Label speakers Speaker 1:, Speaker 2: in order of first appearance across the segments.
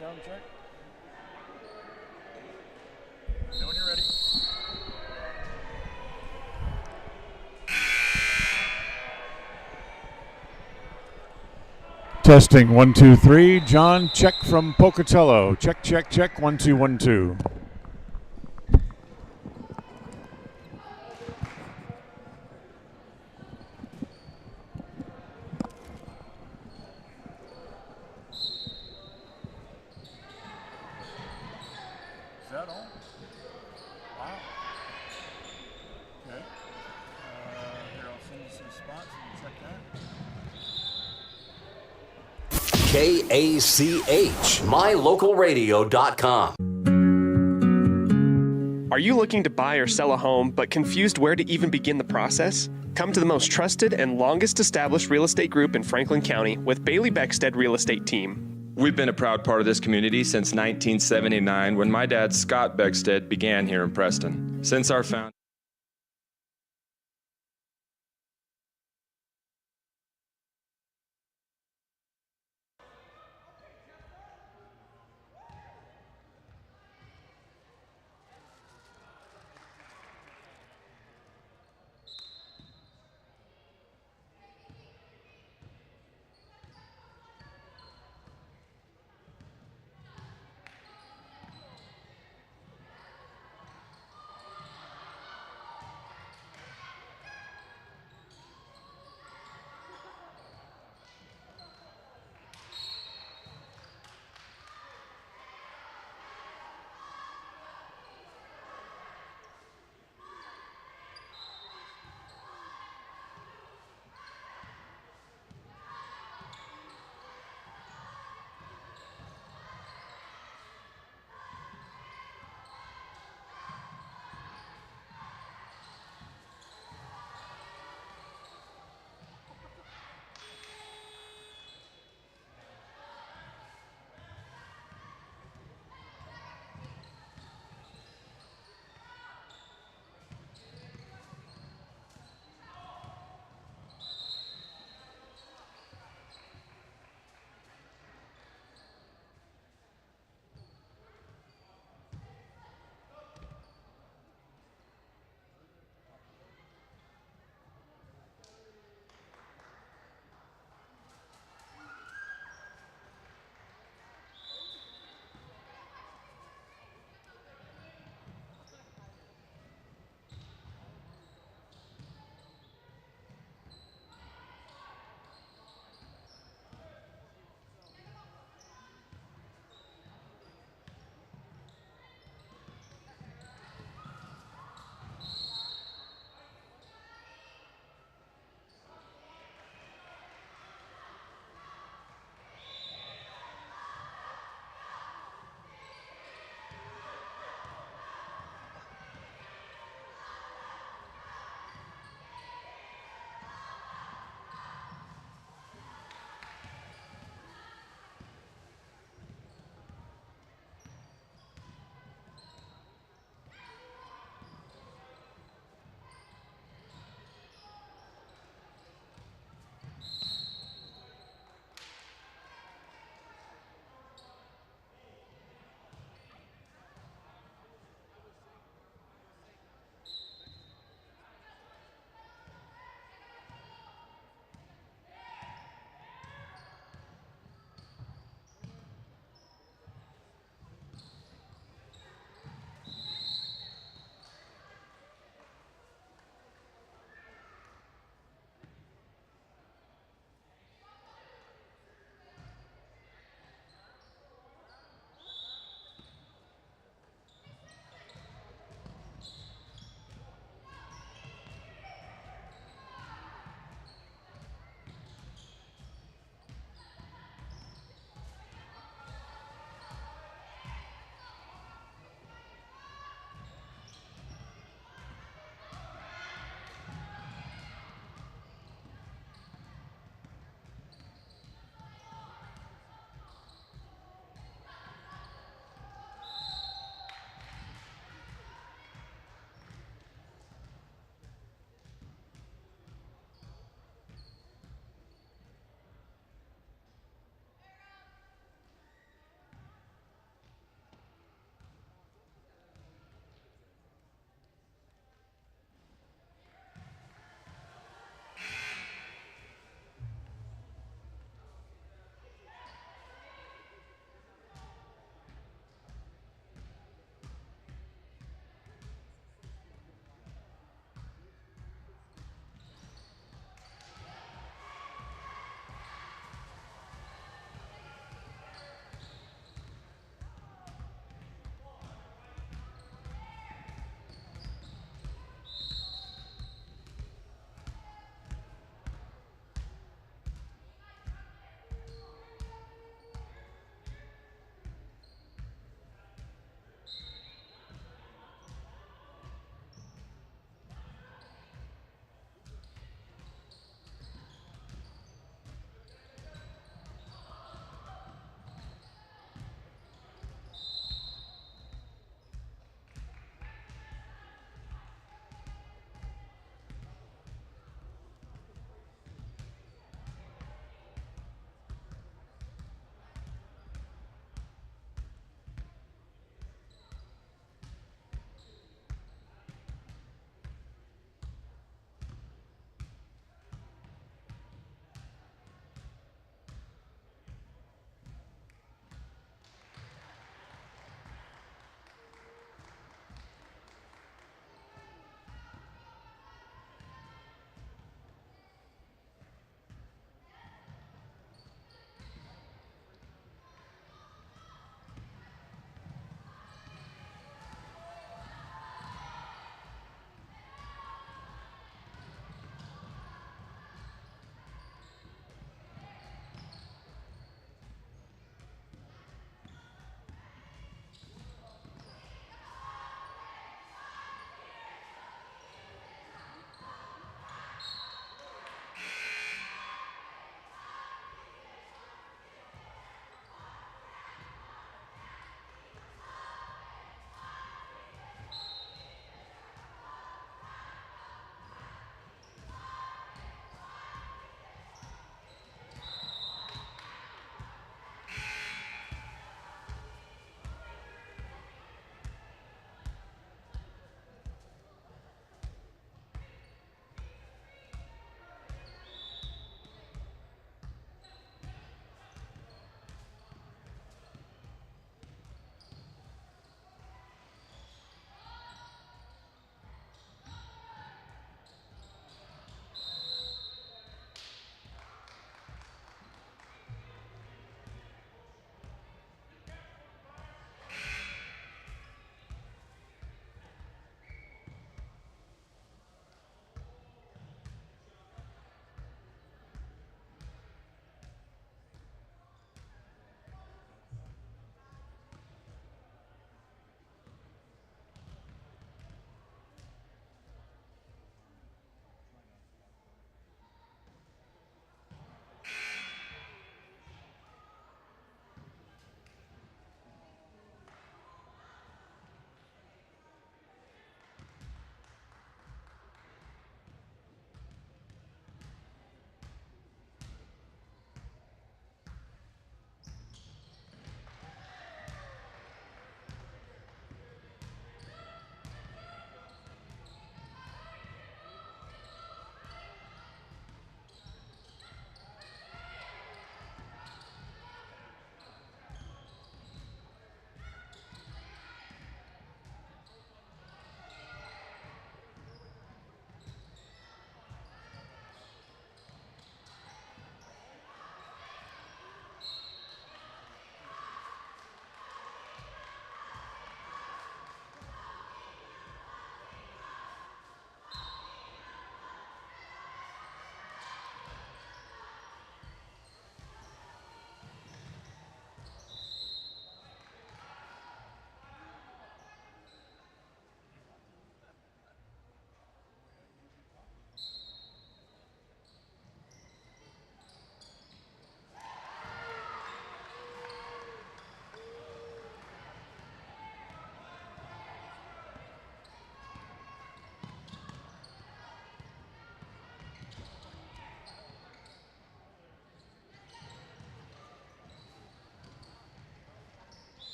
Speaker 1: sound check. Know when you're ready. Testing 1 2 3. John, check from Pocatello. Check, check, check. 1 2 1 2. Is that all? Wow. Okay. Here, I'll send you some spots and check that.
Speaker 2: KACH, mylocalradio.com.
Speaker 3: Are you looking to buy or sell a home but confused where to even begin the process? Come to the most trusted and longest established real estate group in Franklin County with Bailey Beckstead Real Estate Team.
Speaker 4: We've been a proud part of this community since 1979 when my dad, Scott Beckstead, began here in Preston. Since our founding,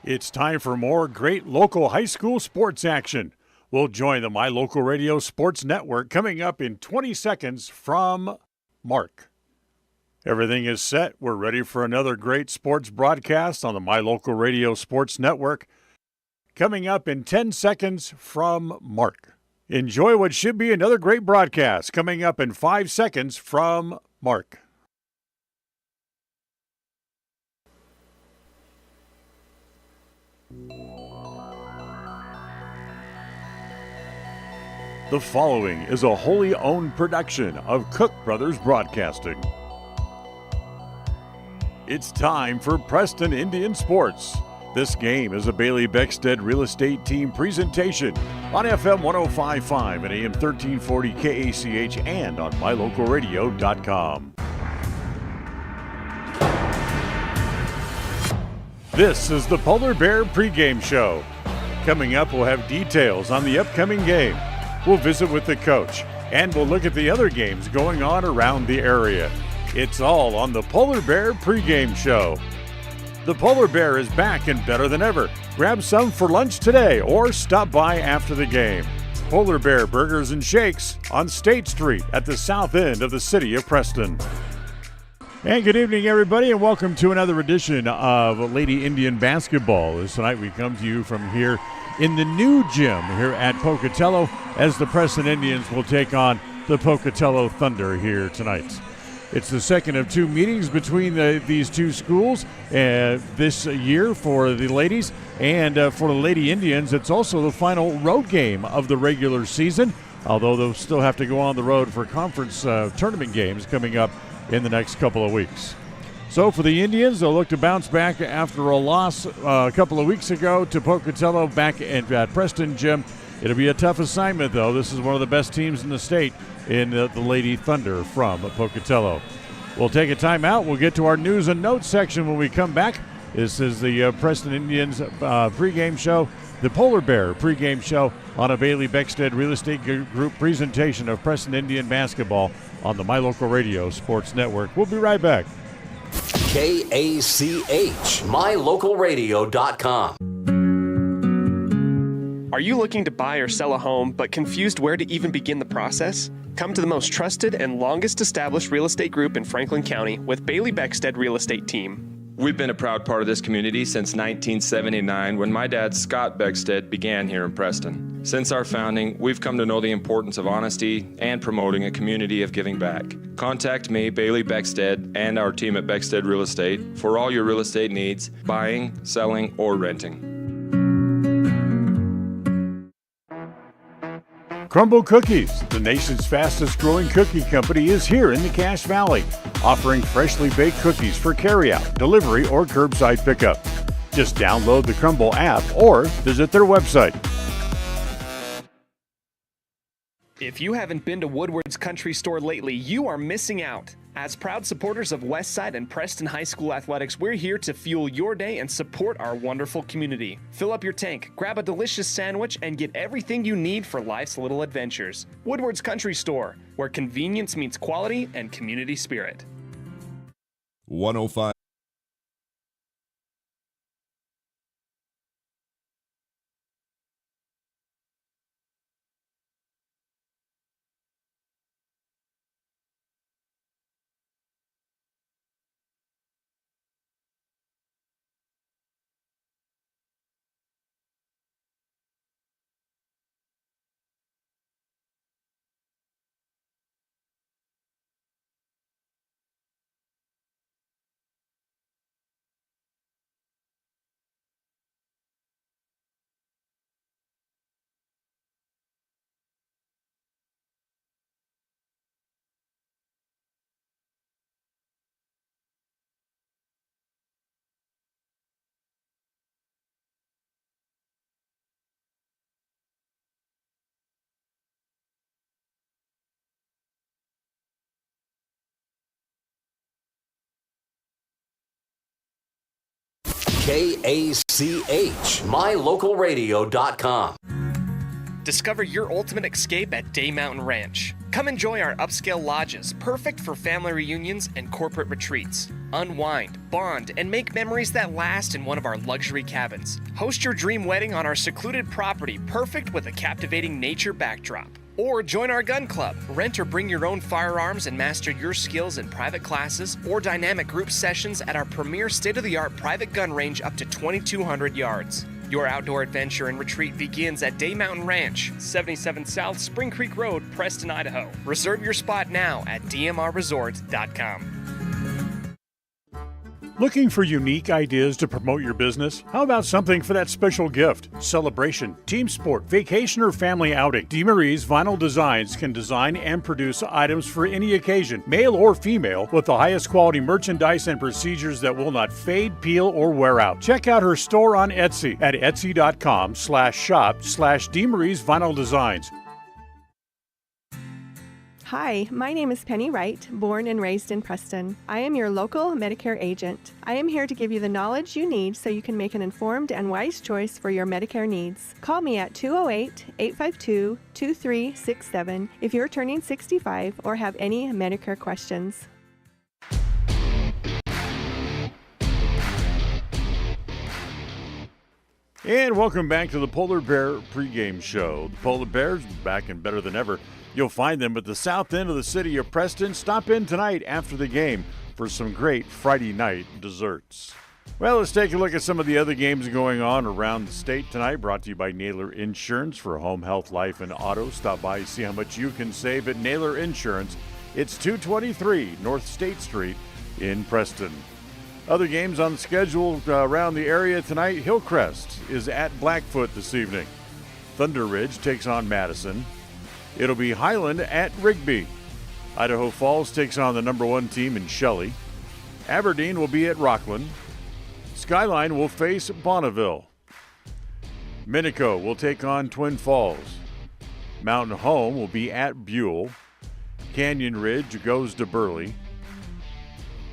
Speaker 1: It's time for more great local high school sports action. We'll join the My Local Radio Sports Network coming up in 20 seconds from Mark. Everything is set. We're ready for another great sports broadcast on the My Local Radio Sports Network. Coming up in 10 seconds from Mark. Enjoy what should be another great broadcast coming up in 5 seconds from Mark. The following is a wholly owned production of Cook Brothers Broadcasting. It's time for Preston Indian Sports. This game is a Bailey Beckstead Real Estate Team presentation on FM 105.5 and AM 1340 KACH and on mylocalradio.com. This is the Polar Bear pregame show. Coming up, we'll have details on the upcoming game. We'll visit with the coach, and we'll look at the other games going on around the area. It's all on the Polar Bear pregame show. The Polar Bear is back and better than ever. Grab some for lunch today or stop by after the game. Polar Bear Burgers and Shakes on State Street at the south end of the city of Preston. And good evening, everybody, and welcome to another edition of Lady Indian Basketball. This tonight we come to you from here in the new gym here at Pocatello as the Preston Indians will take on the Pocatello Thunder here tonight. It's the second of two meetings between these two schools this year for the ladies, and for the Lady Indians, it's also the final road game of the regular season, although they'll still have to go on the road for conference tournament games coming up in the next couple of weeks. So for the Indians, they'll look to bounce back after a loss a couple of weeks ago to Pocatello back at Preston Gym. It'll be a tough assignment, though. This is one of the best teams in the state in the Lady Thunder from Pocatello. We'll take a timeout. We'll get to our news and notes section when we come back. This is the Preston Indians pregame show, the Polar Bear pregame show on a Bailey Beckstead Real Estate Group presentation of Preston Indian basketball on the My Local Radio Sports Network. We'll be right back.
Speaker 2: KACH, mylocalradio.com.
Speaker 3: Are you looking to buy or sell a home but confused where to even begin the process? Come to the most trusted and longest established real estate group in Franklin County with Bailey Beckstead Real Estate Team.
Speaker 4: We've been a proud part of this community since 1979 when my dad, Scott Beckstead, began here in Preston. Since our founding, we've come to know the importance of honesty and promoting a community of giving back. Contact me, Bailey Beckstead, and our team at Beckstead Real Estate for all your real estate needs, buying, selling, or renting.
Speaker 1: Crumble Cookies, the nation's fastest growing cookie company, is here in the Cache Valley, offering freshly baked cookies for carryout, delivery, or curbside pickup. Just download the Crumble app or visit their website.
Speaker 3: If you haven't been to Woodward's Country Store lately, you are missing out. As proud supporters of Westside and Preston High School athletics, we're here to fuel your day and support our wonderful community. Fill up your tank, grab a delicious sandwich, and get everything you need for life's little adventures. Woodward's Country Store, where convenience meets quality and community spirit.
Speaker 5: 105.
Speaker 2: KACH, mylocalradio.com.
Speaker 3: Discover your ultimate escape at Day Mountain Ranch. Come enjoy our upscale lodges, perfect for family reunions and corporate retreats. Unwind, bond, and make memories that last in one of our luxury cabins. Host your dream wedding on our secluded property, perfect with a captivating nature backdrop. Or join our gun club. Rent or bring your own firearms and master your skills in private classes or dynamic group sessions at our premier state-of-the-art private gun range up to 2,200 yards. Your outdoor adventure and retreat begins at Day Mountain Ranch, 77 South Spring Creek Road, Preston, Idaho. Reserve your spot now at dmrresort.com.
Speaker 1: Looking for unique ideas to promote your business? How about something for that special gift, celebration, team sport, vacation, or family outing? DeMarie's Vinyl Designs can design and produce items for any occasion, male or female, with the highest quality merchandise and procedures that will not fade, peel, or wear out. Check out her store on Etsy at etsy.com/shop/DeMarie's Vinyl Designs.
Speaker 5: Hi, my name is Penny Wright, born and raised in Preston. I am your local Medicare agent. I am here to give you the knowledge you need so you can make an informed and wise choice for your Medicare needs. Call me at 208-852-2367 if you're turning 65 or have any Medicare questions.
Speaker 1: And welcome back to the Polar Bear pregame show. The Polar Bears back and better than ever. You'll find them at the south end of the city of Preston. Stop in tonight after the game for some great Friday night desserts. Well, let's take a look at some of the other games going on around the state tonight. Brought to you by Naylor Insurance for home, health, life, and auto. Stop by and see how much you can save at Naylor Insurance. It's 223 North State Street in Preston. Other games on the schedule around the area tonight. Hillcrest is at Blackfoot this evening. Thunder Ridge takes on Madison. It'll be Highland at Rigby. Idaho Falls takes on the number 1 team in Shelley. Aberdeen will be at Rockland. Skyline will face Bonneville. Minico will take on Twin Falls. Mountain Home will be at Buell. Canyon Ridge goes to Burley.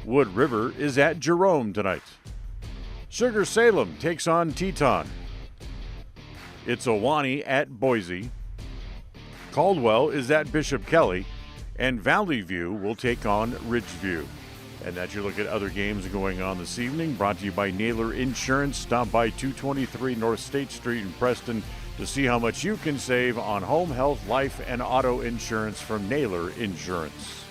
Speaker 1: Wood River is at Jerome tonight. Sugar Salem takes on Teton. It's Awanee at Boise. Caldwell is at Bishop Kelly, and Valley View will take on Ridgeview. And that's your look at other games going on this evening, brought to you by Naylor Insurance. Stop by 223 North State Street in Preston to see how much you can save on home, health, life, and auto insurance from Naylor Insurance.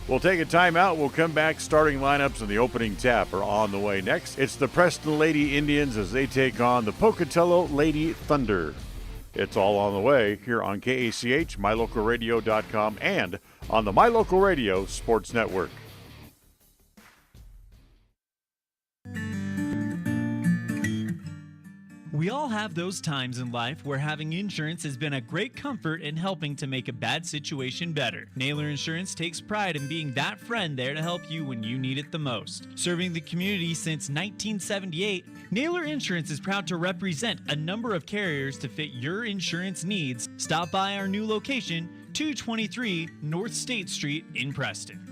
Speaker 1: We'll take a timeout. We'll come back. Starting lineups and the opening tap are on the way next. It's the Preston Lady Indians as they take on the Pocatello Lady Thunder. It's all on the way here on KACH, MyLocalRadio.com, and on the My Local Radio Sports Network.
Speaker 6: We all have those times in life where having insurance has been a great comfort in helping to make a bad situation better. Naylor Insurance takes pride in being that friend there to help you when you need it the most. Serving the community since 1978, Naylor Insurance is proud to represent a number of carriers to fit your insurance needs. Stop by our new location, 223 North State Street in Preston.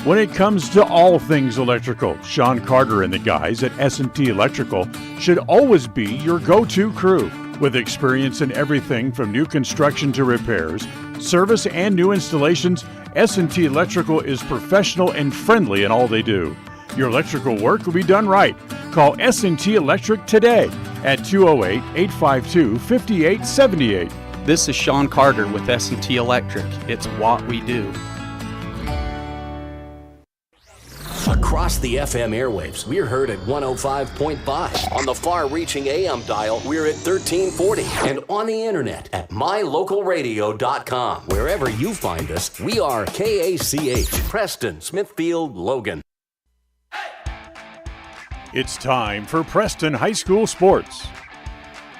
Speaker 1: When it comes to all things electrical, Sean Carter and the guys at S&T Electrical should always be your go-to crew. With experience in everything from new construction to repairs, service, and new installations, S&T Electrical is professional and friendly in all they do. Your electrical work will be done right. Call S&T Electric today at 208-852-5878.
Speaker 7: This is Sean Carter with S&T Electric. It's what we do.
Speaker 2: Across the FM airwaves, we're heard at 105.5. On the far-reaching AM dial, we're at 1340. And on the internet at mylocalradio.com. Wherever you find us, we are KACH, Preston, Smithfield, Logan.
Speaker 1: It's time for Preston High School Sports.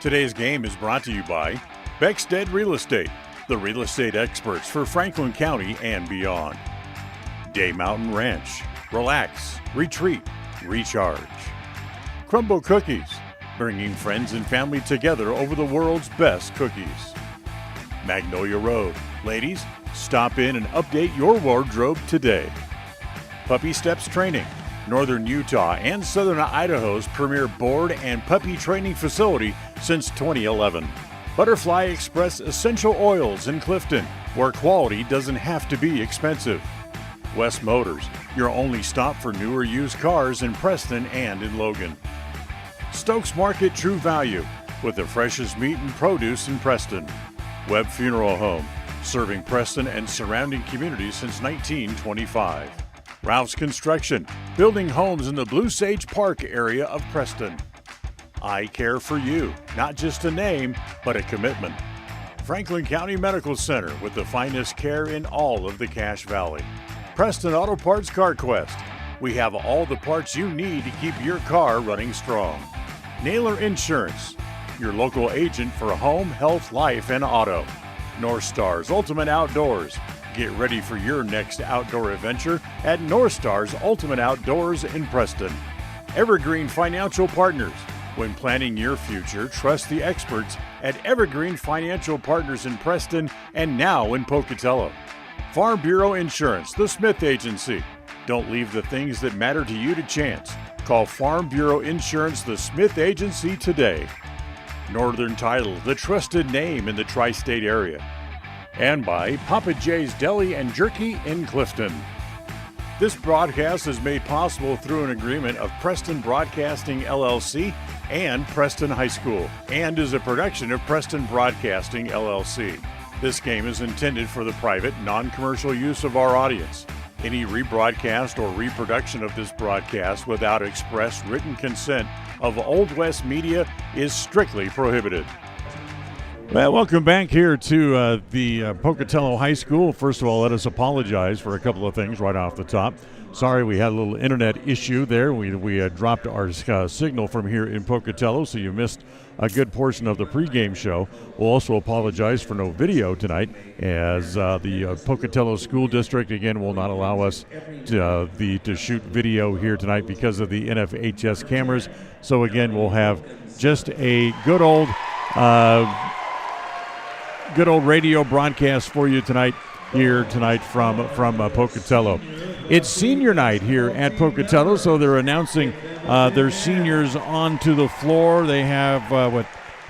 Speaker 1: Today's game is brought to you by Beckstead Real Estate, the real estate experts for Franklin County and beyond. Day Mountain Ranch. Relax, retreat, recharge. Crumble Cookies, bringing friends and family together over the world's best cookies. Magnolia Road. Ladies, stop in and update your wardrobe today. Puppy Steps Training. Northern Utah and Southern Idaho's premier board and puppy training facility since 2011. Butterfly Express Essential Oils in Clifton, where quality doesn't have to be expensive. West Motors, your only stop for newer used cars in Preston and in Logan. Stokes Market True Value, with the freshest meat and produce in Preston. Webb Funeral Home, serving Preston and surrounding communities since 1925. Ralph's Construction, building homes in the Blue Sage Park area of Preston. I Care for You, not just a name, but a commitment. Franklin County Medical Center, with the finest care in all of the Cache Valley. Preston Auto Parts Car Quest, we have all the parts you need to keep your car running strong. Naylor Insurance, your local agent for home, health, life, and auto. North Stars Ultimate Outdoors, get ready for your next outdoor adventure at North Stars Ultimate Outdoors in Preston. Evergreen Financial Partners, when planning your future, trust the experts at Evergreen Financial Partners in Preston and now in Pocatello. Farm Bureau Insurance, the Smith Agency. Don't leave the things that matter to you to chance. Call Farm Bureau Insurance, the Smith Agency today. Northern Title, the trusted name in the tri-state area. And by Papa J's Deli and Jerky in Clifton. This broadcast is made possible through an agreement of Preston Broadcasting LLC and Preston High School, and is a production of Preston Broadcasting LLC. This game is intended for the private, non-commercial use of our audience. Any rebroadcast or reproduction of this broadcast without express written consent of Old West Media is strictly prohibited. Well, welcome back here to the Pocatello High School. First of all, let us apologize for a couple of things right off the top. Sorry, we had a little internet issue there. We dropped our signal from here in Pocatello, so you missed a good portion of the pregame show. We'll also apologize for no video tonight, as the Pocatello School District, again, will not allow us to shoot video here tonight because of the NFHS cameras. So, again, we'll have just a good old radio broadcast for you tonight from Pocatello. It's senior night here at Pocatello, so they're announcing their seniors onto the floor. They have,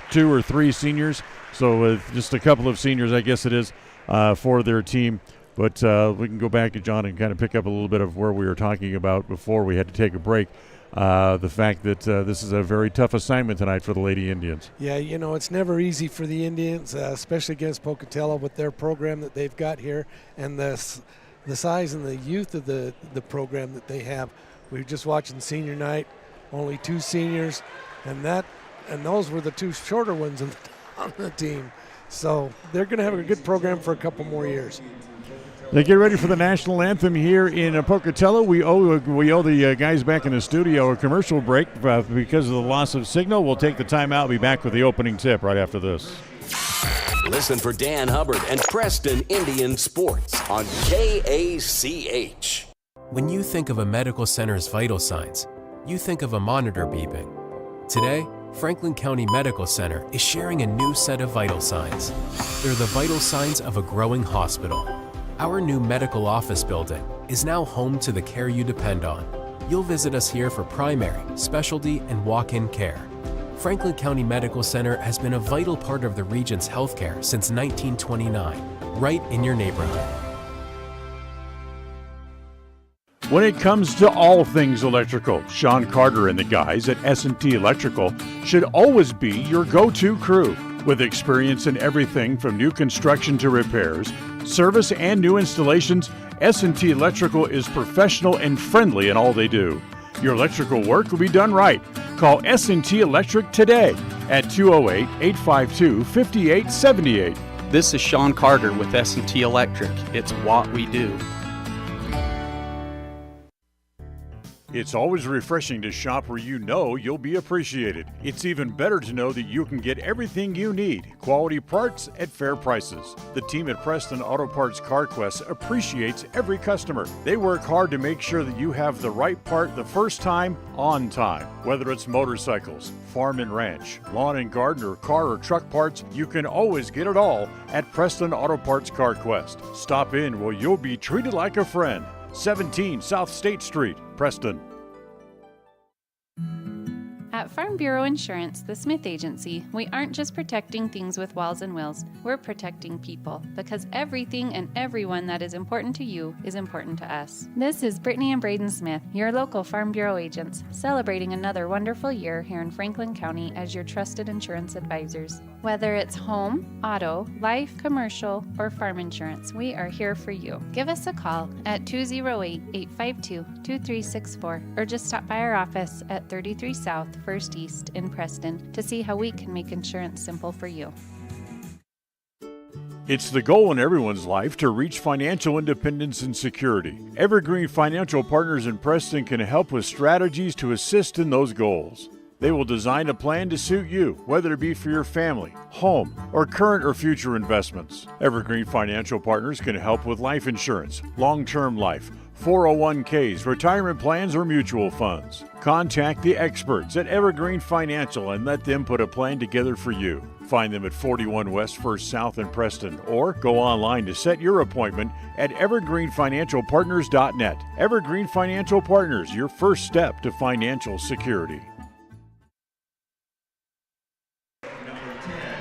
Speaker 1: 2 or 3 seniors, so just a couple of seniors, I guess it is, for their team. But we can go back to John and kind of pick up a little bit of where we were talking about before we had to take a break. The fact that this is a very tough assignment tonight for the Lady Indians. Yeah, it's never easy for the Indians, especially against Pocatello with their program that they've got here and the size and the youth of the program that they have. We were just watching senior night, only 2 seniors, and those were the 2 shorter ones on the team. So they're going to have a good program for a couple more years. They get ready for the national anthem here in Pocatello. We owe the guys back in the studio a commercial break because of the loss of signal. We'll take the time out. Be back with the opening tip right after this.
Speaker 2: Listen for Dan Hubbard and Preston Indian Sports on KACH.
Speaker 8: When you think of a medical center's vital signs, you think of a monitor beeping. Today, Franklin County Medical Center is sharing a new set of vital signs. They're the vital signs of a growing hospital. Our new medical office building is now home to the care you depend on. You'll visit us here for primary, specialty, and walk-in care. Franklin County Medical Center has been a vital part of the region's healthcare since 1929, right in your neighborhood.
Speaker 1: When it comes to all things electrical, Sean Carter and the guys at S&T Electrical should always be your go-to crew. With experience in everything from new construction to repairs, service, and new installations, S&T Electrical is professional and friendly in all they do. Your electrical work will be done right. Call S&T Electric today at 208-852-5878.
Speaker 7: This is Sean Carter with S&T Electric. It's what we do.
Speaker 1: It's always refreshing to shop where you know you'll be appreciated. It's even better to know that you can get everything you need, quality parts at fair prices. The team at Preston Auto Parts Car Quest appreciates every customer. They work hard to make sure that you have the right part the first time, on time. Whether it's motorcycles, farm and ranch, lawn and garden, or car or truck parts, you can always get it all at Preston Auto Parts Car Quest. Stop in where you'll be treated like a friend. 17 South State Street, Preston.
Speaker 9: At Farm Bureau Insurance, the Smith Agency, we aren't just protecting things with walls and wills, we're protecting people, because everything and everyone that is important to you is important to us. This is Brittany and Braden Smith, your local Farm Bureau agents, celebrating another wonderful year here in Franklin County as your trusted insurance advisors. Whether it's home, auto, life, commercial, or farm insurance, we are here for you. Give us a call at 208-852-2364 or just stop by our office at 33 South 1st East in Preston to see how we can make insurance simple for you.
Speaker 1: It's the goal in everyone's life to reach financial independence and security. Evergreen Financial Partners in Preston can help with strategies to assist in those goals. They will design a plan to suit you, whether it be for your family, home, or current or future investments. Evergreen Financial Partners can help with life insurance, long-term life, 401ks, retirement plans, or mutual funds. Contact the experts at Evergreen Financial and let them put a plan together for you. Find them at 41 West 1st South in Preston or go online to set your appointment at evergreenfinancialpartners.net. Evergreen Financial Partners, your first step to financial security.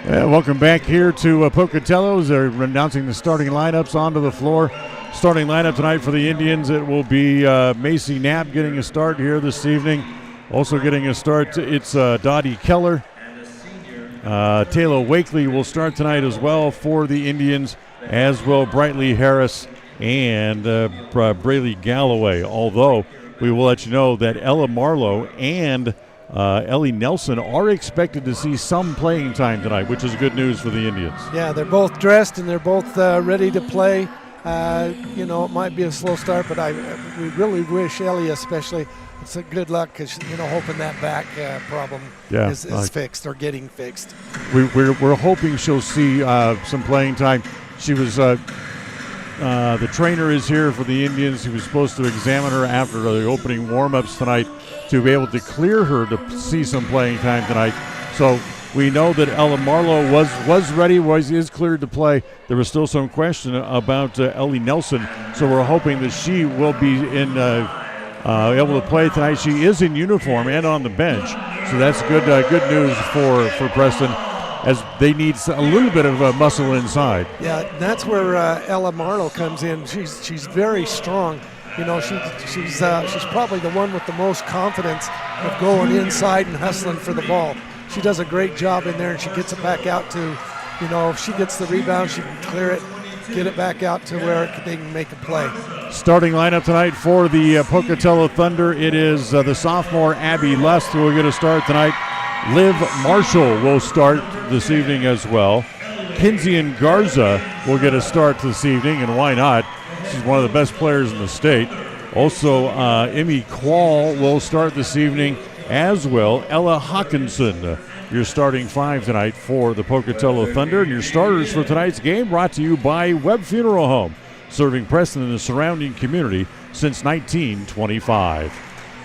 Speaker 1: Welcome back here to Pocatello. They're announcing the starting lineups onto the floor. Starting lineup tonight for the Indians, it will be Macy Knapp getting a start here this evening. Also getting a start, it's Dottie Keller. Taylor Wakely will start tonight as well for the Indians, as will Brightly Harris and Braylee Galloway. Although we will let you know that Ella Marlowe and Ellie Nelson are expected to see some playing time tonight, which is good news for the Indians.
Speaker 10: Yeah, they're both dressed and they're both ready to play. It might be a slow start, but we really wish Ellie especially it's a good luck because, hoping that back problem is fixed or getting fixed.
Speaker 1: We're hoping she'll see some playing time. She was the trainer is here for the Indians. He was supposed to examine her after the opening warm-ups tonight to be able to clear her to see some playing time tonight. So we know that Ella Marlowe was ready, is cleared to play. There was still some question about Ellie Nelson, so we're hoping that she will be able to play tonight. She is in uniform and on the bench, so that's good news for Preston, as they need a little bit of muscle inside.
Speaker 10: Yeah, that's where Ella Marlowe comes in. She's very strong. She's probably the one with the most confidence of going inside and hustling for the ball. She does a great job in there, and she gets it back out to, if she gets the rebound, she can clear it, get it back out to where they can make a play.
Speaker 1: Starting lineup tonight for the Pocatello Thunder, it is the sophomore Abby Lust who will get a start tonight. Liv Marshall will start this evening as well. Kinsey and Garza will get a start this evening, and why not? She's one of the best players in the state. Also, Emmy Quall will start this evening, as will Ella Hawkinson. Your starting five tonight for the Pocatello Thunder. And your starters for tonight's game brought to you by Webb Funeral Home, serving Preston and the surrounding community since 1925.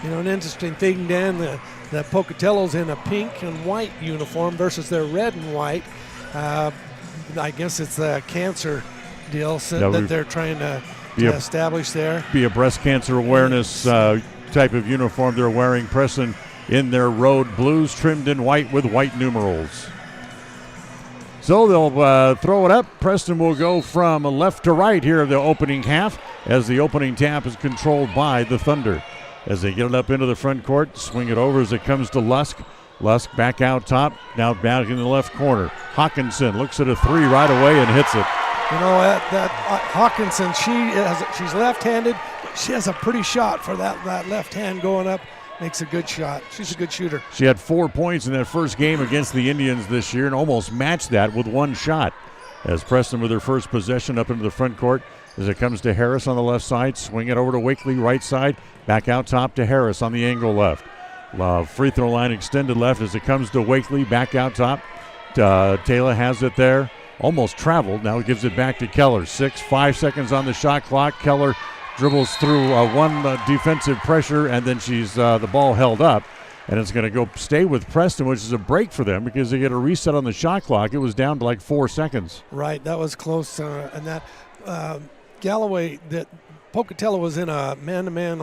Speaker 10: An interesting thing, Dan, the Pocatello's in a pink and white uniform versus their red and white. I guess it's a cancer deal that they're trying to establish there. Be
Speaker 1: a breast cancer awareness type of uniform they're wearing. Preston in their road blues trimmed in white with white numerals. So they'll throw it up. Preston will go from left to right here in the opening half, as the opening tap is controlled by the Thunder. As they get it up into the front court, swing it over as it comes to Lusk. Lusk back out top, now back in the left corner. Hawkinson looks at a three right away and hits it.
Speaker 10: That Hawkinson, she's left-handed. She has a pretty shot for that left hand going up. Makes a good shot. She's a good shooter.
Speaker 1: She had 4 points in that first game against the Indians this year and almost matched that with one shot. As Preston with their first possession up into the front court, as it comes to Harris on the left side, swing it over to Wakely right side, back out top to Harris on the angle left. Free throw line extended left as it comes to Wakely, back out top. Taylor has it there, almost traveled, now gives it back to Keller. 5 seconds on the shot clock. Keller dribbles through one defensive pressure, and then she's the ball held up, and it's going to stay with Preston, which is a break for them because they get a reset on the shot clock. It was down to like 4 seconds.
Speaker 10: Right, that was close, and that Galloway, that Pocatello was in a man-to-man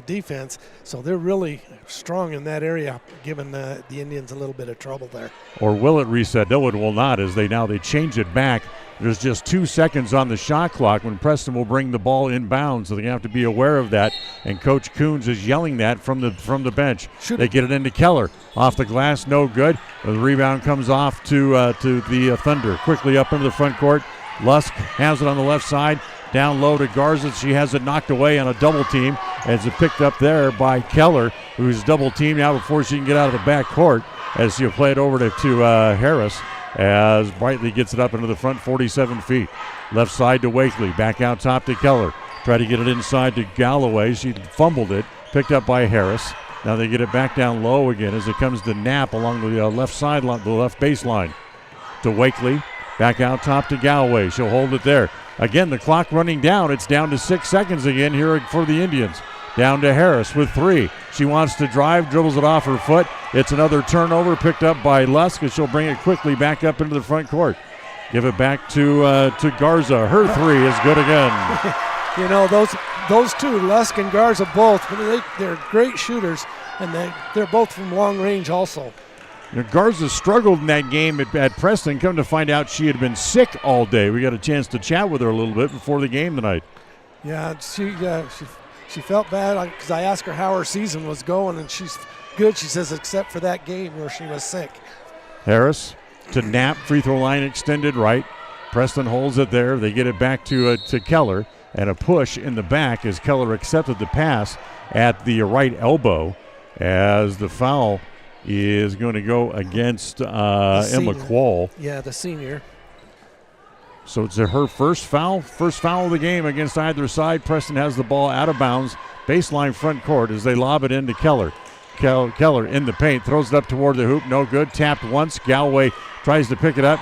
Speaker 10: defense, so they're really strong in that area, giving the Indians a little bit of trouble there.
Speaker 1: Or will it reset? No, it will not, as they change it back. There's just 2 seconds on the shot clock when Preston will bring the ball inbounds, so they have to be aware of that. And Coach Coons is yelling that from the bench. They get it into Keller. Off the glass, no good. The rebound comes off to the Thunder. Quickly up into the front court. Lusk has it on the left side. Down low to Garza. She has it knocked away on a double team. As it picked up there by Keller, who's double teamed now before she can get out of the back court. As she'll play it over to Harris. As Brightly gets it up into the front, 47 feet. Left side to Wakely. Back out top to Keller. Try to get it inside to Galloway. She fumbled it. Picked up by Harris. Now they get it back down low again as it comes to Knapp along the left sideline, the left baseline. To Wakely. Back out top to Galloway. She'll hold it there. Again, the clock running down. It's down to 6 seconds again here for the Indians. Down to Harris with 3. She wants to drive, dribbles it off her foot. It's another turnover picked up by Lusk, and she'll bring it quickly back up into the front court. Give it back to Garza. Her 3 is good again.
Speaker 10: You know, those two, Lusk and Garza both, they're great shooters, and they're both from long range also.
Speaker 1: Garza struggled in that game at Preston. Come to find out she had been sick all day. We got a chance to chat with her a little bit before the game tonight.
Speaker 10: Yeah, she felt bad because I asked her how her season was going, and she's good, she says, except for that game where she was sick.
Speaker 1: Harris to Knapp, free throw line extended right. Preston holds it there. They get it back to Keller, and a push in the back as Keller accepted the pass at the right elbow as the foul is going to go against Emma Quall.
Speaker 10: Yeah, the senior.
Speaker 1: So it's her first foul of the game against either side. Preston has the ball out of bounds, baseline front court as they lob it into Keller. Keller in the paint, throws it up toward the hoop, no good. Tapped once, Galloway tries to pick it up.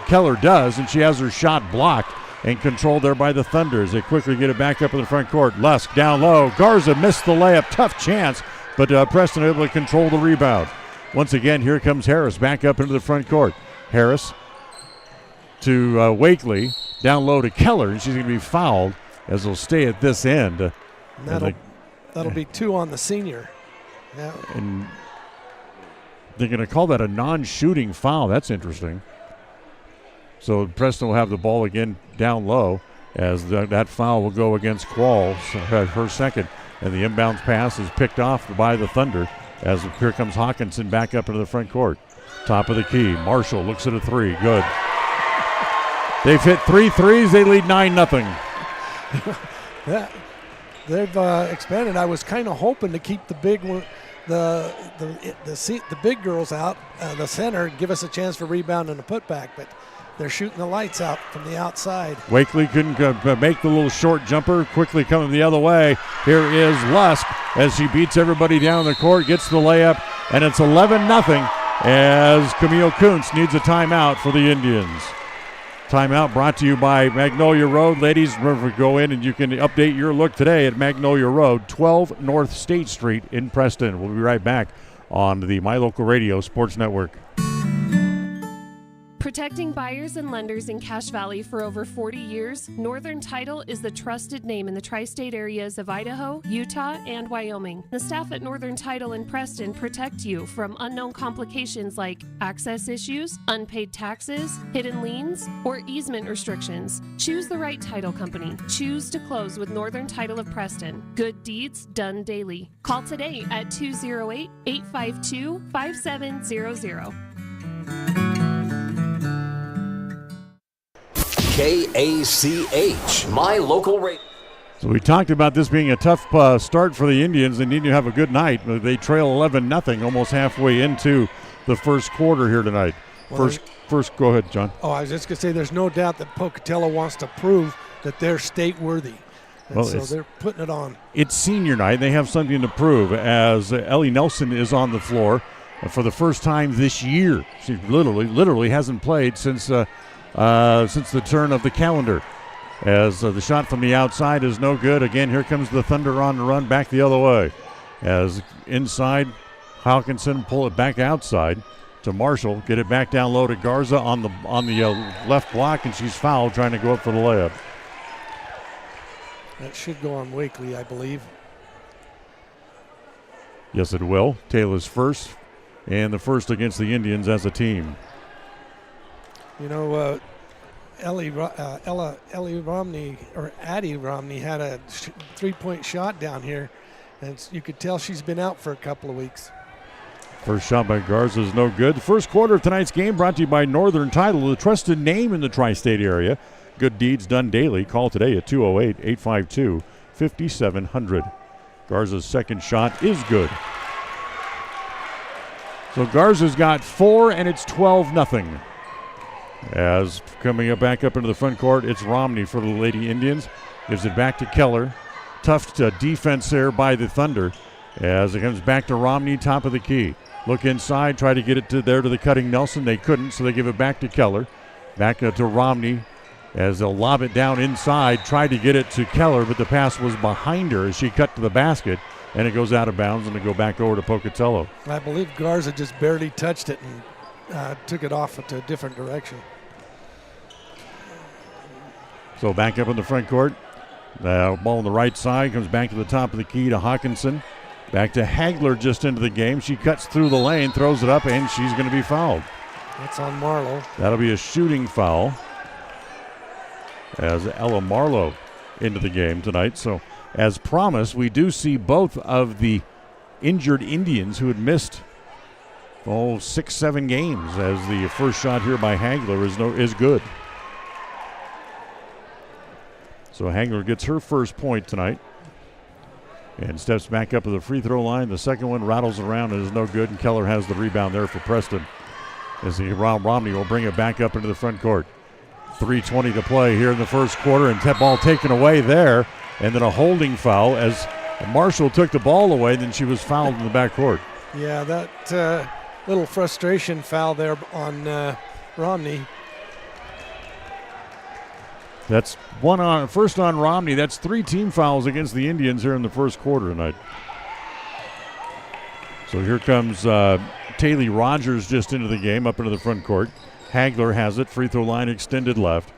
Speaker 1: Keller does, and she has her shot blocked and controlled there by the Thunder as they quickly get it back up in the front court. Lusk down low. Garza missed the layup, tough chance, but Preston able to control the rebound. Once again, here comes Harris back up into the front court. Harris to Wakely, down low to Keller, and she's going to be fouled as they'll stay at this end.
Speaker 10: That'll be 2 on the senior. Yeah.
Speaker 1: And they're going to call that a non-shooting foul. That's interesting. So Preston will have the ball again down low as that foul will go against Quall, her second. And the inbounds pass is picked off by the Thunder as here comes Hawkinson back up into the front court. Top of the key. Marshall looks at a 3. Good. They've hit 3 threes. They lead 9-0.
Speaker 10: They've expanded. I was kind of hoping to keep the big one, the big girls out, the center, and give us a chance for rebound and a putback, but they're shooting the lights out from the outside.
Speaker 1: Wakely couldn't make the little short jumper. Quickly coming the other way. Here is Lusk as she beats everybody down the court, gets the layup, and it's 11-0 as Camille Kuntz needs a timeout for the Indians. Timeout brought to you by Magnolia Road. Ladies, remember to go in and you can update your look today at Magnolia Road, 12 North State Street in Preston. We'll be right back on the My Local Radio Sports Network.
Speaker 11: Protecting buyers and lenders in Cache Valley for over 40 years, Northern Title is the trusted name in the tri-state areas of Idaho, Utah, and Wyoming. The staff at Northern Title in Preston protect you from unknown complications like access issues, unpaid taxes, hidden liens, or easement restrictions. Choose the right title company. Choose to close with Northern Title of Preston. Good deeds done daily. Call today at 208-852-5700.
Speaker 2: KACH, My Local Radio.
Speaker 1: So we talked about this being a tough start for the Indians. They need to have a good night. They trail 11-0 almost halfway into the first quarter here tonight. First, go ahead, John.
Speaker 10: Oh, I was just going to say there's no doubt that Pocatello wants to prove that they're state worthy. And so they're putting it on.
Speaker 1: It's senior night. They have something to prove as Ellie Nelson is on the floor for the first time this year. She literally hasn't played since the turn of the calendar, as the shot from the outside is no good. Again, here comes the Thunder on the run back the other way. As inside, Hawkinson pull it back outside to Marshall, get it back down low to Garza on the left block, and she's fouled trying to go up for the layup.
Speaker 10: That should go on Wakely, I believe.
Speaker 1: Yes, it will. Taylor's first, and the first against the Indians as a team.
Speaker 10: You know, Addie Romney had a 3-point shot down here, and you could tell she's been out for a couple of weeks.
Speaker 1: First shot by Garza is no good. The first quarter of tonight's game brought to you by Northern Title, the trusted name in the tri-state area. Good deeds done daily. Call today at 208-852-5700. Garza's second shot is good. So Garza's got 4, and it's 12-0. As coming back up into the front court, it's Romney for the Lady Indians. Gives it back to Keller. Tough defense there by the Thunder. As it comes back to Romney, top of the key. Look inside, try to get it to the cutting Nelson. They couldn't, so they give it back to Keller. Back to Romney as they'll lob it down inside. Tried to get it to Keller, but the pass was behind her as she cut to the basket, and it goes out of bounds, and it go back over to Pocatello.
Speaker 10: I believe Garza just barely touched it and took it off to a different direction.
Speaker 1: So back up in the front court. Ball on the right side, comes back to the top of the key to Hawkinson. Back to Hagler just into the game. She cuts through the lane, throws it up, and she's going to be fouled.
Speaker 10: That's on Marlowe.
Speaker 1: That'll be a shooting foul as Ella Marlowe into the game tonight. So as promised, we do see both of the injured Indians who had missed 6-7 games, as the first shot here by Hagler is good. So Hagler gets her first point tonight and steps back up to the free throw line. The second one rattles around and is no good, and Keller has the rebound there for Preston. As Romney will bring it back up into the front court. 3:20 to play here in the first quarter, and ball taken away there, and then a holding foul as Marshall took the ball away, then she was fouled in the backcourt.
Speaker 10: Yeah, that little frustration foul there on Romney.
Speaker 1: That's first on Romney. That's 3 team fouls against the Indians here in the first quarter tonight. So here comes Taylor Rogers just into the game, up into the front court. Hagler has it, free throw line extended left.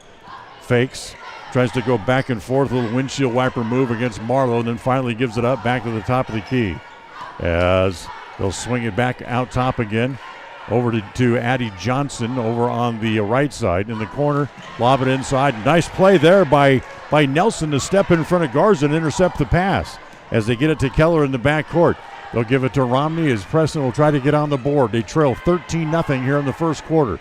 Speaker 1: Fakes, tries to go back and forth, a little windshield wiper move against Marlowe, and then finally gives it up back to the top of the key. As they'll swing it back out top again. Over to Addie Johnson over on the right side in the corner. Lob it inside. Nice play there by Nelson to step in front of Garza and intercept the pass as they get it to Keller in the backcourt. They'll give it to Romney as Preston will try to get on the board. They trail 13-0 here in the first quarter.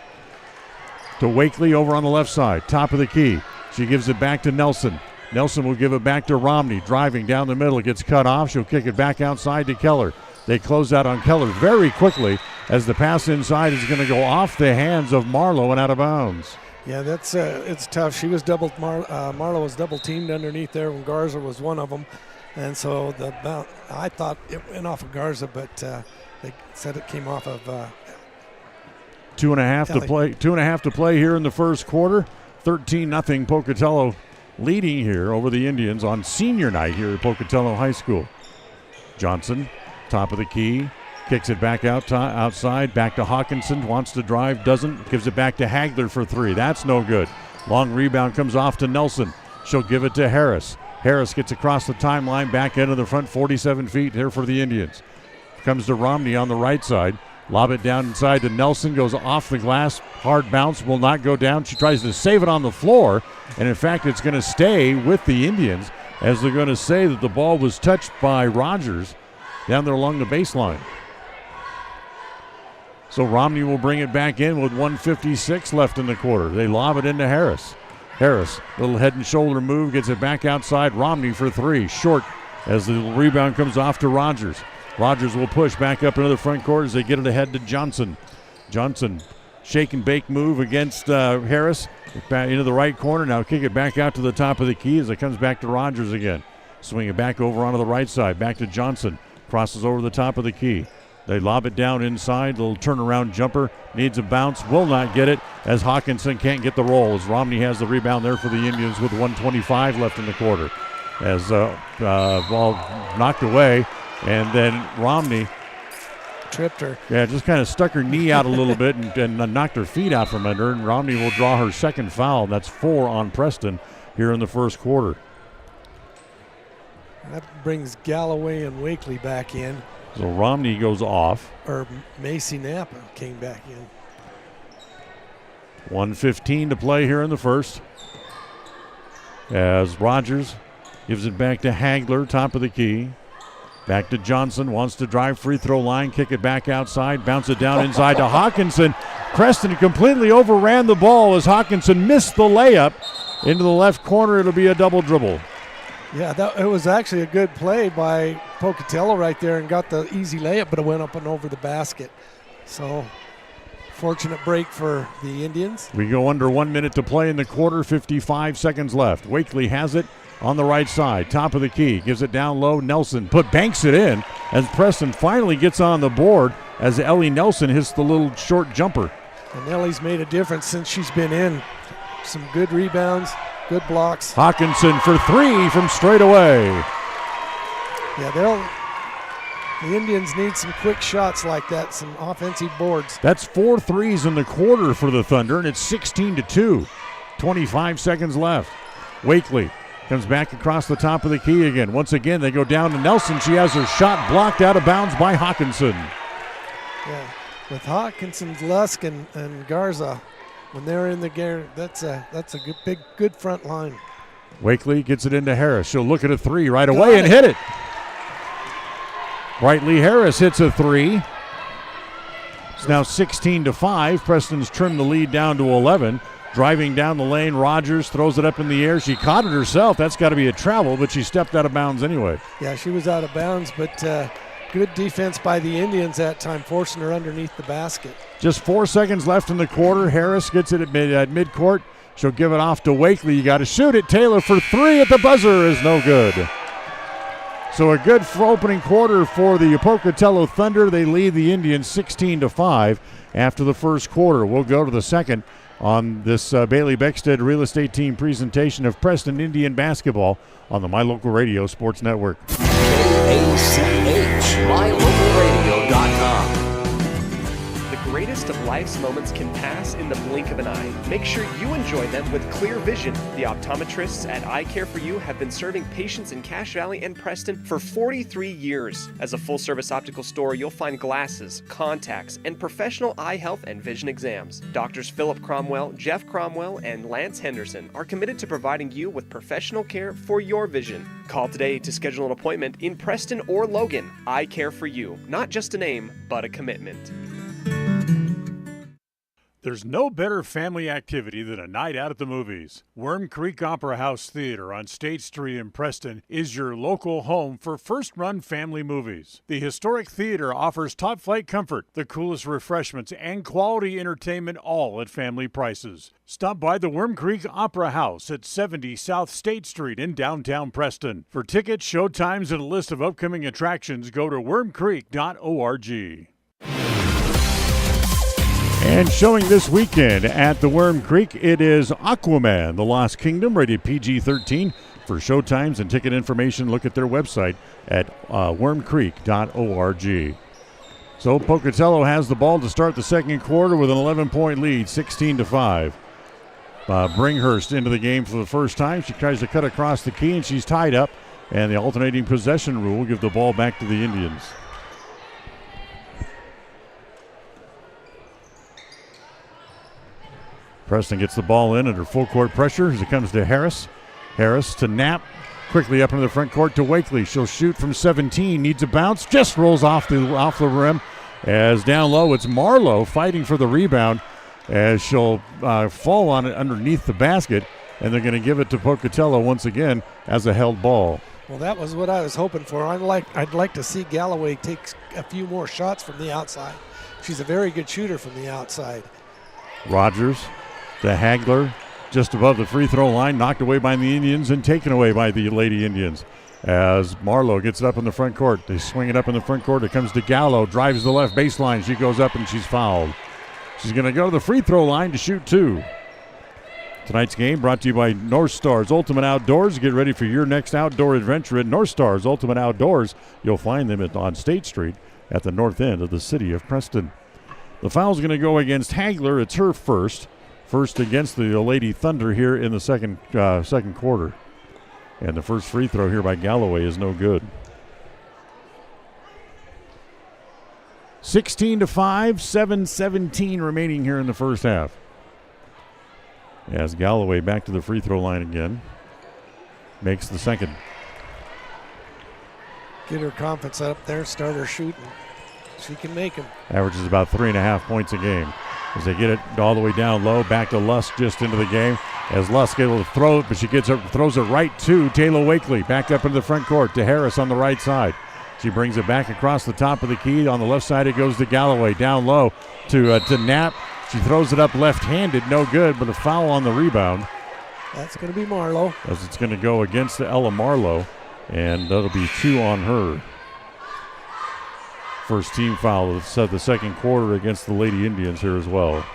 Speaker 1: To Wakely over on the left side, top of the key. She gives it back to Nelson. Nelson will give it back to Romney. Driving down the middle, it gets cut off. She'll kick it back outside to Keller. They close out on Keller very quickly as the pass inside is going to go off the hands of Marlowe and out of bounds.
Speaker 10: Yeah, that's it's tough. She was Marlowe was double teamed underneath there when Garza was one of them, and so I thought it went off of Garza, but they said it came off of
Speaker 1: 2.5 to play. 2.5 to play here in the first quarter. 13-0 Pocatello leading here over the Indians on senior night here at Pocatello High School. Johnson, top of the key, kicks it back outside, back to Hawkinson, wants to drive, doesn't, gives it back to Hagler for 3. That's no good. Long rebound comes off to Nelson. She'll give it to Harris. Harris gets across the timeline, back into the front, 47 feet here for the Indians. Comes to Romney on the right side. Lob it down inside to Nelson, goes off the glass, hard bounce, will not go down. She tries to save it on the floor, and in fact it's going to stay with the Indians as they're going to say that the ball was touched by Rogers down there along the baseline. So Romney will bring it back in with 1:56 left in the quarter. They lob it into Harris. Harris, little head and shoulder move, gets it back outside. Romney for 3, short as the rebound comes off to Rogers. Rogers will push back up into the front court as they get it ahead to Johnson. Johnson, shake and bake move against Harris. Back into the right corner. Now kick it back out to the top of the key as it comes back to Rogers again. Swing it back over onto the right side. Back to Johnson. Crosses over the top of the key. They lob it down inside. Little turnaround jumper. Needs a bounce. Will not get it as Hawkinson can't get the roll. As Romney has the rebound there for the Indians with 1:25 left in the quarter. As ball knocked away. And then Romney
Speaker 10: tripped her.
Speaker 1: Yeah, just kind of stuck her knee out a little bit and knocked her feet out from under her. And Romney will draw her second foul. That's 4 on Preston here in the first quarter.
Speaker 10: That brings Galloway and Wakely back in.
Speaker 1: So Romney goes off.
Speaker 10: Or Macy Napa came back in.
Speaker 1: 1:15 to play here in the first. As Rogers gives it back to Hagler, top of the key. Back to Johnson, wants to drive free throw line, kick it back outside, bounce it down inside to Hawkinson. Preston completely overran the ball as Hawkinson missed the layup. Into the left corner, it'll be a double dribble.
Speaker 10: Yeah, it was actually a good play by Pocatello right there and got the easy layup, but it went up and over the basket. So, fortunate break for the Indians.
Speaker 1: We go under 1 minute to play in the quarter, 55 seconds left. Wakely has it on the right side, top of the key, gives it down low. Nelson banks it in as Preston finally gets on the board as Ellie Nelson hits the little short jumper.
Speaker 10: And Ellie's made a difference since she's been in. Some good rebounds, good blocks.
Speaker 1: Hawkinson for three from straight away.
Speaker 10: Yeah, the Indians need some quick shots like that, some offensive boards.
Speaker 1: That's 4 threes in the quarter for the Thunder, and it's 16-2. 25 seconds left. Wakely comes back across the top of the key again. Once again, they go down to Nelson. She has her shot blocked out of bounds by Hawkinson.
Speaker 10: Yeah, with Hawkinson, Lusk, and Garza, when they're in the game, that's a good front line.
Speaker 1: Wakely gets it into Harris. She'll look at a three right away and hit it. Brightly Harris hits a three. It's now 16-5. Preston's trimmed the lead down to 11. Driving down the lane, Rogers throws it up in the air. She caught it herself. That's got to be a travel, but she stepped out of bounds anyway.
Speaker 10: Yeah, she was out of bounds, but good defense by the Indians that time, forcing her underneath the basket.
Speaker 1: Just 4 seconds left in the quarter. Harris gets it at midcourt. She'll give it off to Wakely. You got to shoot it. Taylor for three at the buzzer is no good. So a good opening quarter for the Pocatello Thunder. They lead the Indians 16-5 after the first quarter. We'll go to the second on this Bailey Beckstead Real Estate Team presentation of Preston Indian basketball on the My Local Radio Sports Network.
Speaker 2: KACH, MyLocalRadio.com.
Speaker 3: The greatest of life's moments can pass in the blink of an eye. Make sure you enjoy them with clear vision. The optometrists at Eye Care for You have been serving patients in Cache Valley and Preston for 43 years. As a full-service optical store, you'll find glasses, contacts, and professional eye health and vision exams. Doctors Philip Cromwell, Jeff Cromwell, and Lance Henderson are committed to providing you with professional care for your vision. Call today to schedule an appointment in Preston or Logan. Eye Care for You. Not just a name, but a commitment.
Speaker 1: There's no better family activity than a night out at the movies. Worm Creek Opera House Theater on State Street in Preston is your local home for first-run family movies. The historic theater offers top-flight comfort, the coolest refreshments, and quality entertainment, all at family prices. Stop by the Worm Creek Opera House at 70 South State Street in downtown Preston. For tickets, show times, and a list of upcoming attractions, go to wormcreek.org. And showing this weekend at the Worm Creek, it is Aquaman, The Lost Kingdom, rated PG-13. For showtimes and ticket information, look at their website at wormcreek.org. So Pocatello has the ball to start the second quarter with an 11-point lead, 16-5. Bringhurst into the game for the first time. She tries to cut across the key, and she's tied up. And the alternating possession rule will give the ball back to the Indians. Preston gets the ball in under full court pressure as it comes to Harris. Harris to Knapp. Quickly up into the front court to Wakely. She'll shoot from 17. Needs a bounce. Just rolls off the rim. As down low, it's Marlowe fighting for the rebound as she'll fall on it underneath the basket. And they're going to give it to Pocatello once again as a held ball.
Speaker 10: Well, that was what I was hoping for. I'd like to see Galloway take a few more shots from the outside. She's a very good shooter from the outside.
Speaker 1: Rogers to Hagler, just above the free throw line, knocked away by the Indians and taken away by the Lady Indians. As Marlowe gets it up in the front court, they swing it up in the front court. It comes to Gallo, drives the left baseline. She goes up and she's fouled. She's going to go to the free throw line to shoot two. Tonight's game brought to you by North Stars Ultimate Outdoors. Get ready for your next outdoor adventure at North Stars Ultimate Outdoors. You'll find them on State Street at the north end of the city of Preston. The foul's going to go against Hagler. It's her first against the Lady Thunder here in the second quarter. And the first free throw here by Galloway is no good. 16-5, 7:17 remaining here in the first half. As Galloway back to the free throw line again. Makes the second.
Speaker 10: Get her confidence up there, start her shooting. She can make them.
Speaker 1: Averages about 3.5 points a game. As they get it all the way down low, back to Lusk just into the game. As Lusk able to throw it, but she throws it right to Taylor Wakely. Back up into the front court to Harris on the right side. She brings it back across the top of the key. On the left side, it goes to Galloway. Down low to Knapp. She throws it up left-handed, no good, but a foul on the rebound.
Speaker 10: That's going to be Marlowe.
Speaker 1: As it's going to go against Ella Marlowe, and that'll be 2 on her. First team foul of the second quarter against the Lady Indians here as well.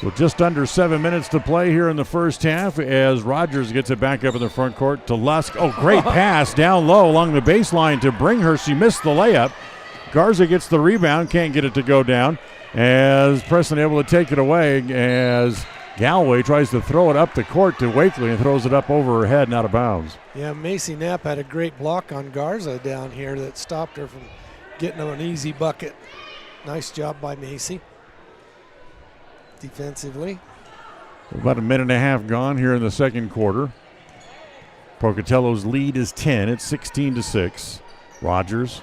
Speaker 1: So just under 7 minutes to play here in the first half as Rogers gets it back up in the front court to Lusk. Oh, great pass down low along the baseline to bring her. She missed the layup. Garza gets the rebound, can't get it to go down. As Preston able to take it away as Galloway tries to throw it up the court to Wakely and throws it up over her head and out of bounds.
Speaker 10: Yeah, Macy Knapp had a great block on Garza down here that stopped her from getting an easy bucket. Nice job by Macy. Defensively.
Speaker 1: About a minute and a half gone here in the second quarter. Pocatello's lead is 10. It's 16-6. Rogers,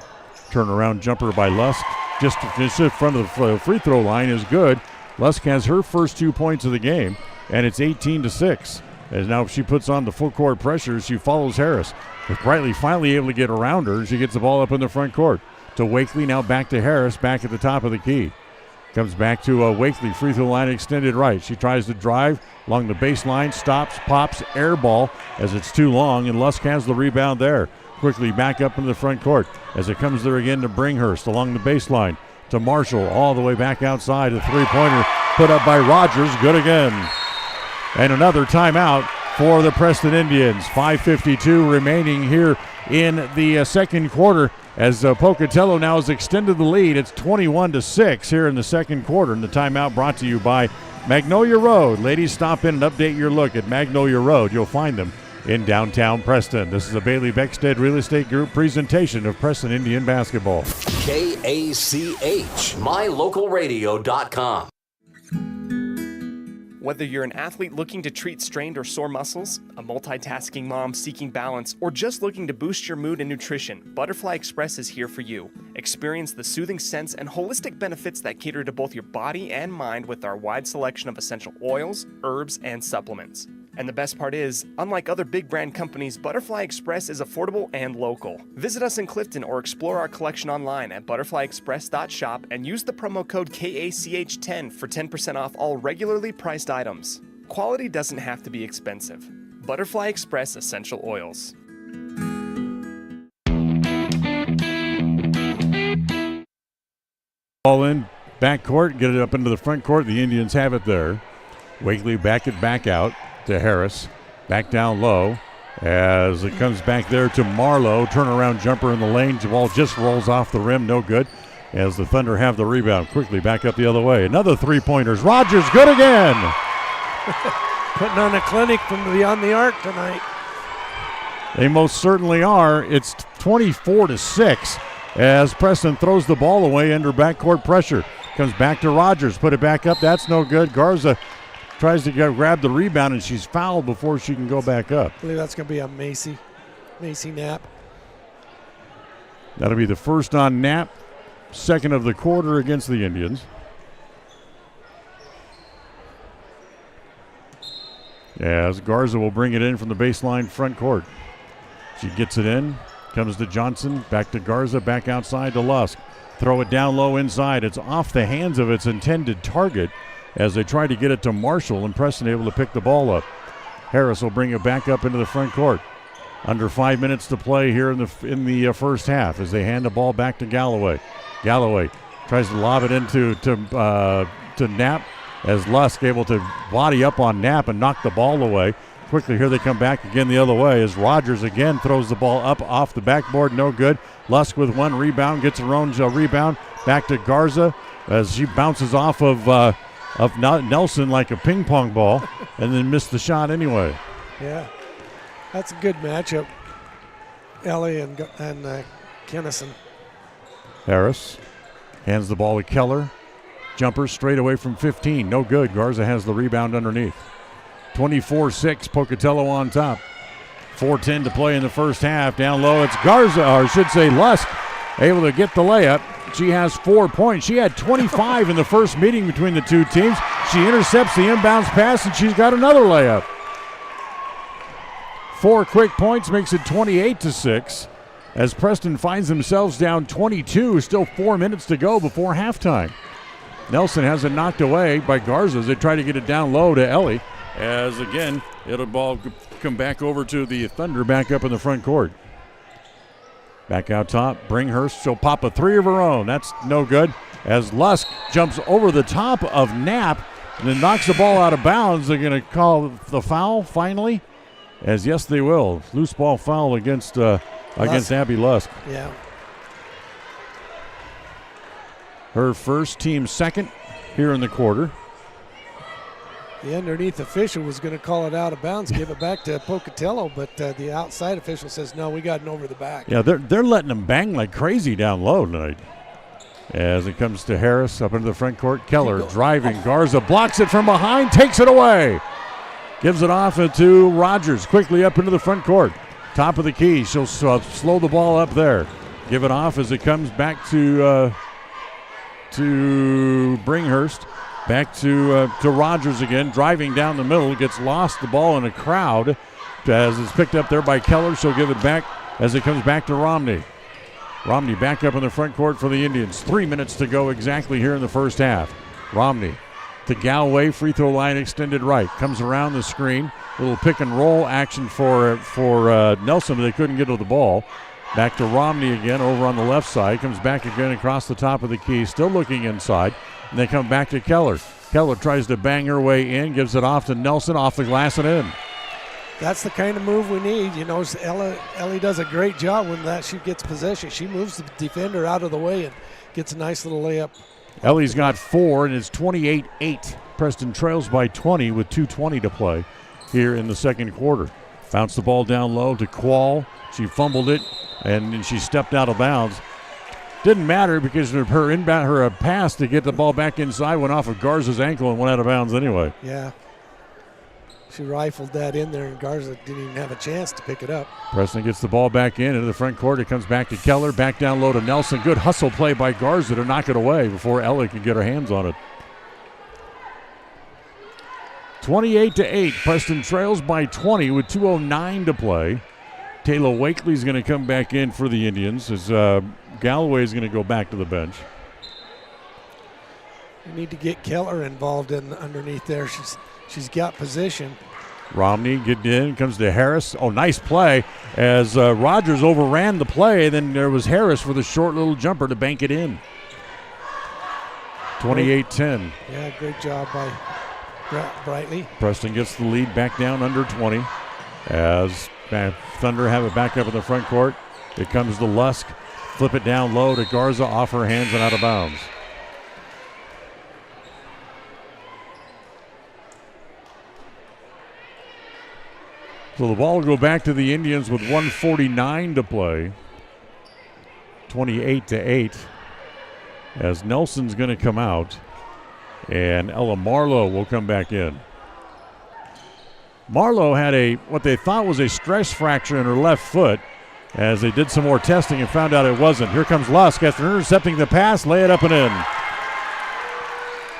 Speaker 1: turnaround jumper by Lusk. Just in front of the free throw line is good. Lusk has her first 2 points of the game, and it's 18-6. As now she puts on the full court pressure, she follows Harris. With Brightly finally able to get around her, she gets the ball up in the front court. To Wakely, now back to Harris, back at the top of the key. Comes back to Wakely, free throw line extended right. She tries to drive along the baseline, stops, pops, air ball as it's too long, and Lusk has the rebound there. Quickly back up into the front court as it comes there again to Bringhurst along the baseline. To Marshall, all the way back outside. A three-pointer put up by Rogers, good again. And another timeout for the Preston Indians. 5:52 remaining here in the second quarter as Pocatello now has extended the lead. It's 21-6 here in the second quarter. And the timeout brought to you by Magnolia Road. Ladies, stop in and update your look at Magnolia Road. You'll find them in downtown Preston. This is a Bailey Beckstead Real Estate Group presentation of Preston Indian basketball.
Speaker 2: KACH, mylocalradio.com.
Speaker 3: Whether you're an athlete looking to treat strained or sore muscles, a multitasking mom seeking balance, or just looking to boost your mood and nutrition, Butterfly Express is here for you. Experience the soothing scents and holistic benefits that cater to both your body and mind with our wide selection of essential oils, herbs, and supplements. And the best part is, unlike other big brand companies, Butterfly Express is affordable and local. Visit us in Clifton or explore our collection online at butterflyexpress.shop and use the promo code KACH10 for 10% off all regularly priced items. Quality doesn't have to be expensive. Butterfly Express Essential Oils.
Speaker 1: Ball in, back court, get it up into the front court. The Indians have it there. Wakely back it back out to Harris. Back down low as it comes back there to Marlowe. Turnaround jumper in the lane. The ball just rolls off the rim. No good. As the Thunder have the rebound. Quickly back up the other way. Another three-pointers. Rogers good again.
Speaker 10: Putting on a clinic from beyond the arc tonight.
Speaker 1: They most certainly are. It's 24-6 as Preston throws the ball away under backcourt pressure. Comes back to Rogers. Put it back up. That's no good. Garza tries to grab the rebound, and she's fouled before she can go back up.
Speaker 10: I believe that's going to be a Macy Knapp.
Speaker 1: That'll be the first on Knapp, second of the quarter against the Indians. As Garza will bring it in from the baseline front court. She gets it in, comes to Johnson, back to Garza, back outside to Lusk. Throw it down low inside. It's off the hands of its intended target as they try to get it to Marshall, and Preston able to pick the ball up. Harris will bring it back up into the front court. Under 5 minutes to play here in the first half as they hand the ball back to Galloway. Galloway tries to lob it into to Knapp as Lusk able to body up on Knapp and knock the ball away. Quickly here they come back again the other way as Rogers again throws the ball up off the backboard. No good. Lusk with one rebound, gets her own rebound. Back to Garza as she bounces off of of Nelson like a ping pong ball and then missed the shot anyway.
Speaker 10: Yeah, that's a good matchup. Ellie and Kennison.
Speaker 1: Harris hands the ball to Keller. Jumper straight away from 15. No good. Garza has the rebound underneath. 24-6, Pocatello on top. 4:10 to play in the first half. Down low, it's Garza, or I should say Lusk, able to get the layup. She has 4 points. She had 25 in the first meeting between the two teams. She intercepts the inbounds pass, and she's got another layup. 4 quick points makes it 28-6 as Preston finds themselves down 22. Still 4 minutes to go before halftime. Nelson has it knocked away by Garza as they try to get it down low to Ellie. As again, it'll ball come back over to the Thunder back up in the front court. Back out top, Bringhurst, she'll pop a 3 of her own. That's no good. As Lusk jumps over the top of Knapp and then knocks the ball out of bounds. They're going to call the foul finally. As yes, they will. Loose ball foul against Abby Lusk.
Speaker 10: Yeah.
Speaker 1: Her first, team second here in the quarter.
Speaker 10: The underneath official was going to call it out of bounds, give it back to Pocatello, but the outside official says, no, we got it over the back.
Speaker 1: Yeah, they're letting them bang like crazy down low tonight. As it comes to Harris up into the front court. Keller driving. Garza blocks it from behind, takes it away. Gives it off to Rogers, quickly up into the front court. Top of the key. She'll slow the ball up there. Give it off as it comes back to Bringhurst. Back to Rogers again, driving down the middle, gets lost the ball in a crowd as it's picked up there by Keller. She'll give it back as it comes back to Romney. Romney back up in the front court for the Indians. 3 minutes to go exactly here in the first half. Romney to Galway, free throw line extended right. Comes around the screen. Little pick and roll action for Nelson, but they couldn't get to the ball. Back to Romney again over on the left side. Comes back again across the top of the key, still looking inside. And they come back to Keller. Keller tries to bang her way in, gives it off to Nelson, off the glass and in.
Speaker 10: That's the kind of move we need. You know, Ellie does a great job when she gets possession. She moves the defender out of the way and gets a nice little layup.
Speaker 1: Ellie's got 4, and it's 28-8. Preston trails by 20 with 2:20 to play here in the second quarter. Bounced the ball down low to Quall. She fumbled it, and then she stepped out of bounds. Didn't matter because her pass to get the ball back inside went off of Garza's ankle and went out of bounds anyway.
Speaker 10: Yeah. She rifled that in there, and Garza didn't even have a chance to pick it up.
Speaker 1: Preston gets the ball back into the front court. It comes back to Keller. Back down low to Nelson. Good hustle play by Garza to knock it away before Ellie can get her hands on it. 28-8. Preston trails by 20 with 2:09 to play. Taylor Wakely's going to come back in for the Indians as Galloway's going to go back to the bench.
Speaker 10: We need to get Keller involved in underneath there. She's got position.
Speaker 1: Romney getting in, comes to Harris. Oh, nice play as Rogers overran the play. Then there was Harris for the short little jumper to bank it in. 28-10.
Speaker 10: Yeah, great job by Brightly.
Speaker 1: Preston gets the lead back down under 20 as Thunder have it back up in the front court. It comes to Lusk. Flip it down low to Garza, off her hands and out of bounds. So the ball will go back to the Indians with 1:49 to play. 28-8. As Nelson's going to come out and Ella Marlowe will come back in. Marlowe had what they thought was a stress fracture in her left foot as they did some more testing and found out it wasn't. Here comes Lusk after intercepting the pass, lay it up and in.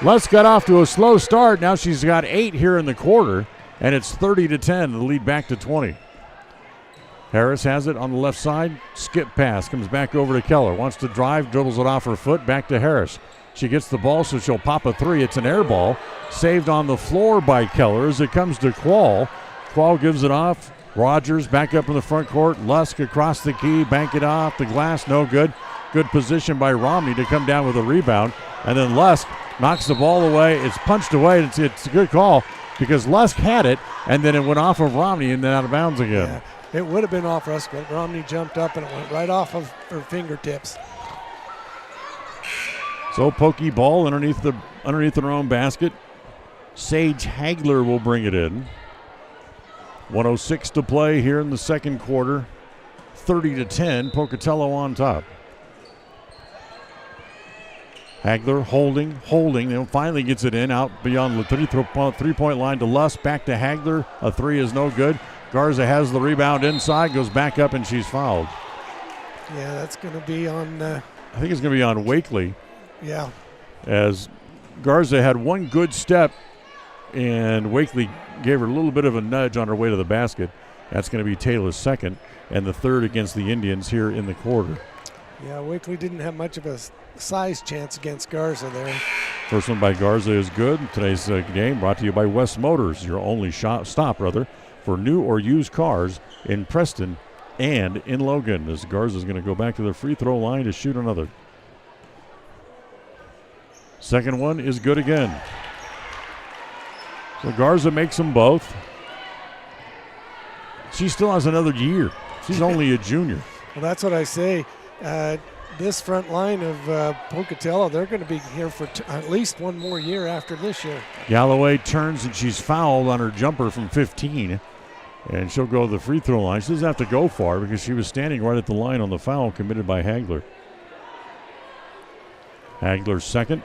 Speaker 1: Lusk got off to a slow start. Now she's got 8 here in the quarter, and it's 30-10, the lead back to 20. Harris has it on the left side. Skip pass, comes back over to Keller. Wants to drive, dribbles it off her foot, back to Harris. She gets the ball, so she'll pop a 3. It's an air ball. Saved on the floor by Keller as it comes to Quall. Quall gives it off. Rogers back up in the front court. Lusk across the key. Bank it off the glass. No good. Good position by Romney to come down with a rebound. And then Lusk knocks the ball away. It's punched away. It's a good call because Lusk had it, and then it went off of Romney and then out of bounds again.
Speaker 10: Yeah, it would have been off Lusk, but Romney jumped up and it went right off of her fingertips.
Speaker 1: So pokey ball underneath their own basket. Sage Hagler will bring it in. 1:06 to play here in the second quarter. 30-10, Pocatello on top. Hagler holding, then finally gets it in out beyond the three-point line to Lusk. Back to Hagler. A three is no good. Garza has the rebound inside, goes back up, and she's fouled.
Speaker 10: Yeah, that's going to be on...
Speaker 1: I think it's going to be on Wakely.
Speaker 10: Yeah.
Speaker 1: As Garza had one good step, and Wakely gave her a little bit of a nudge on her way to the basket. That's going to be Taylor's second, and the third against the Indians here in the quarter.
Speaker 10: Yeah, Wakely didn't have much of a size chance against Garza there.
Speaker 1: First one by Garza is good. Today's game brought to you by West Motors, your only stop for new or used cars in Preston and in Logan. As Garza's going to go back to the free throw line to shoot another. Second one is good again. So Garza makes them both. She still has another year. She's only a junior.
Speaker 10: Well, that's what I say. This front line of Pocatello, they're going to be here for at least one more year after this year.
Speaker 1: Galloway turns and she's fouled on her jumper from 15. And she'll go to the free throw line. She doesn't have to go far because she was standing right at the line on the foul committed by Hagler. Hagler's second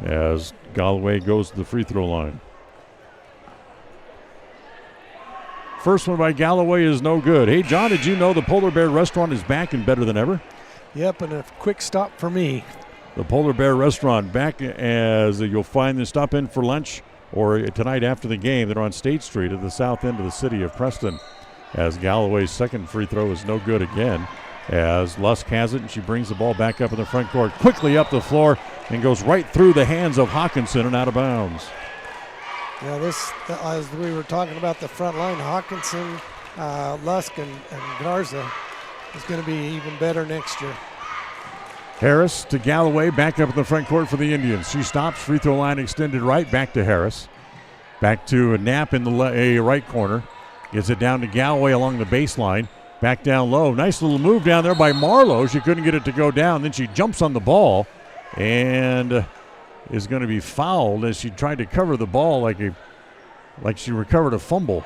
Speaker 1: as Galloway goes to the free throw line. First one by Galloway is no good. Hey, John, did you know the Polar Bear Restaurant is back and better than ever?
Speaker 10: Yep, and a quick stop for me.
Speaker 1: The Polar Bear Restaurant back as you'll find them stop in for lunch or tonight after the game. They're on State Street at the south end of the city of Preston. As Galloway's second free throw is no good again. As Lusk has it and she brings the ball back up in the front court. Quickly up the floor and goes right through the hands of Hawkinson and out of bounds.
Speaker 10: Yeah, this, as we were talking about the front line, Hawkinson, Lusk, and Garza is going to be even better next year.
Speaker 1: Harris to Galloway, back up in the front court for the Indians. She stops, free throw line extended right, back to Harris. Back to Knapp in the right corner. Gets it down to Galloway along the baseline. Back down low. Nice little move down there by Marlowe. She couldn't get it to go down. Then she jumps on the ball and is going to be fouled as she tried to cover the ball like she recovered a fumble.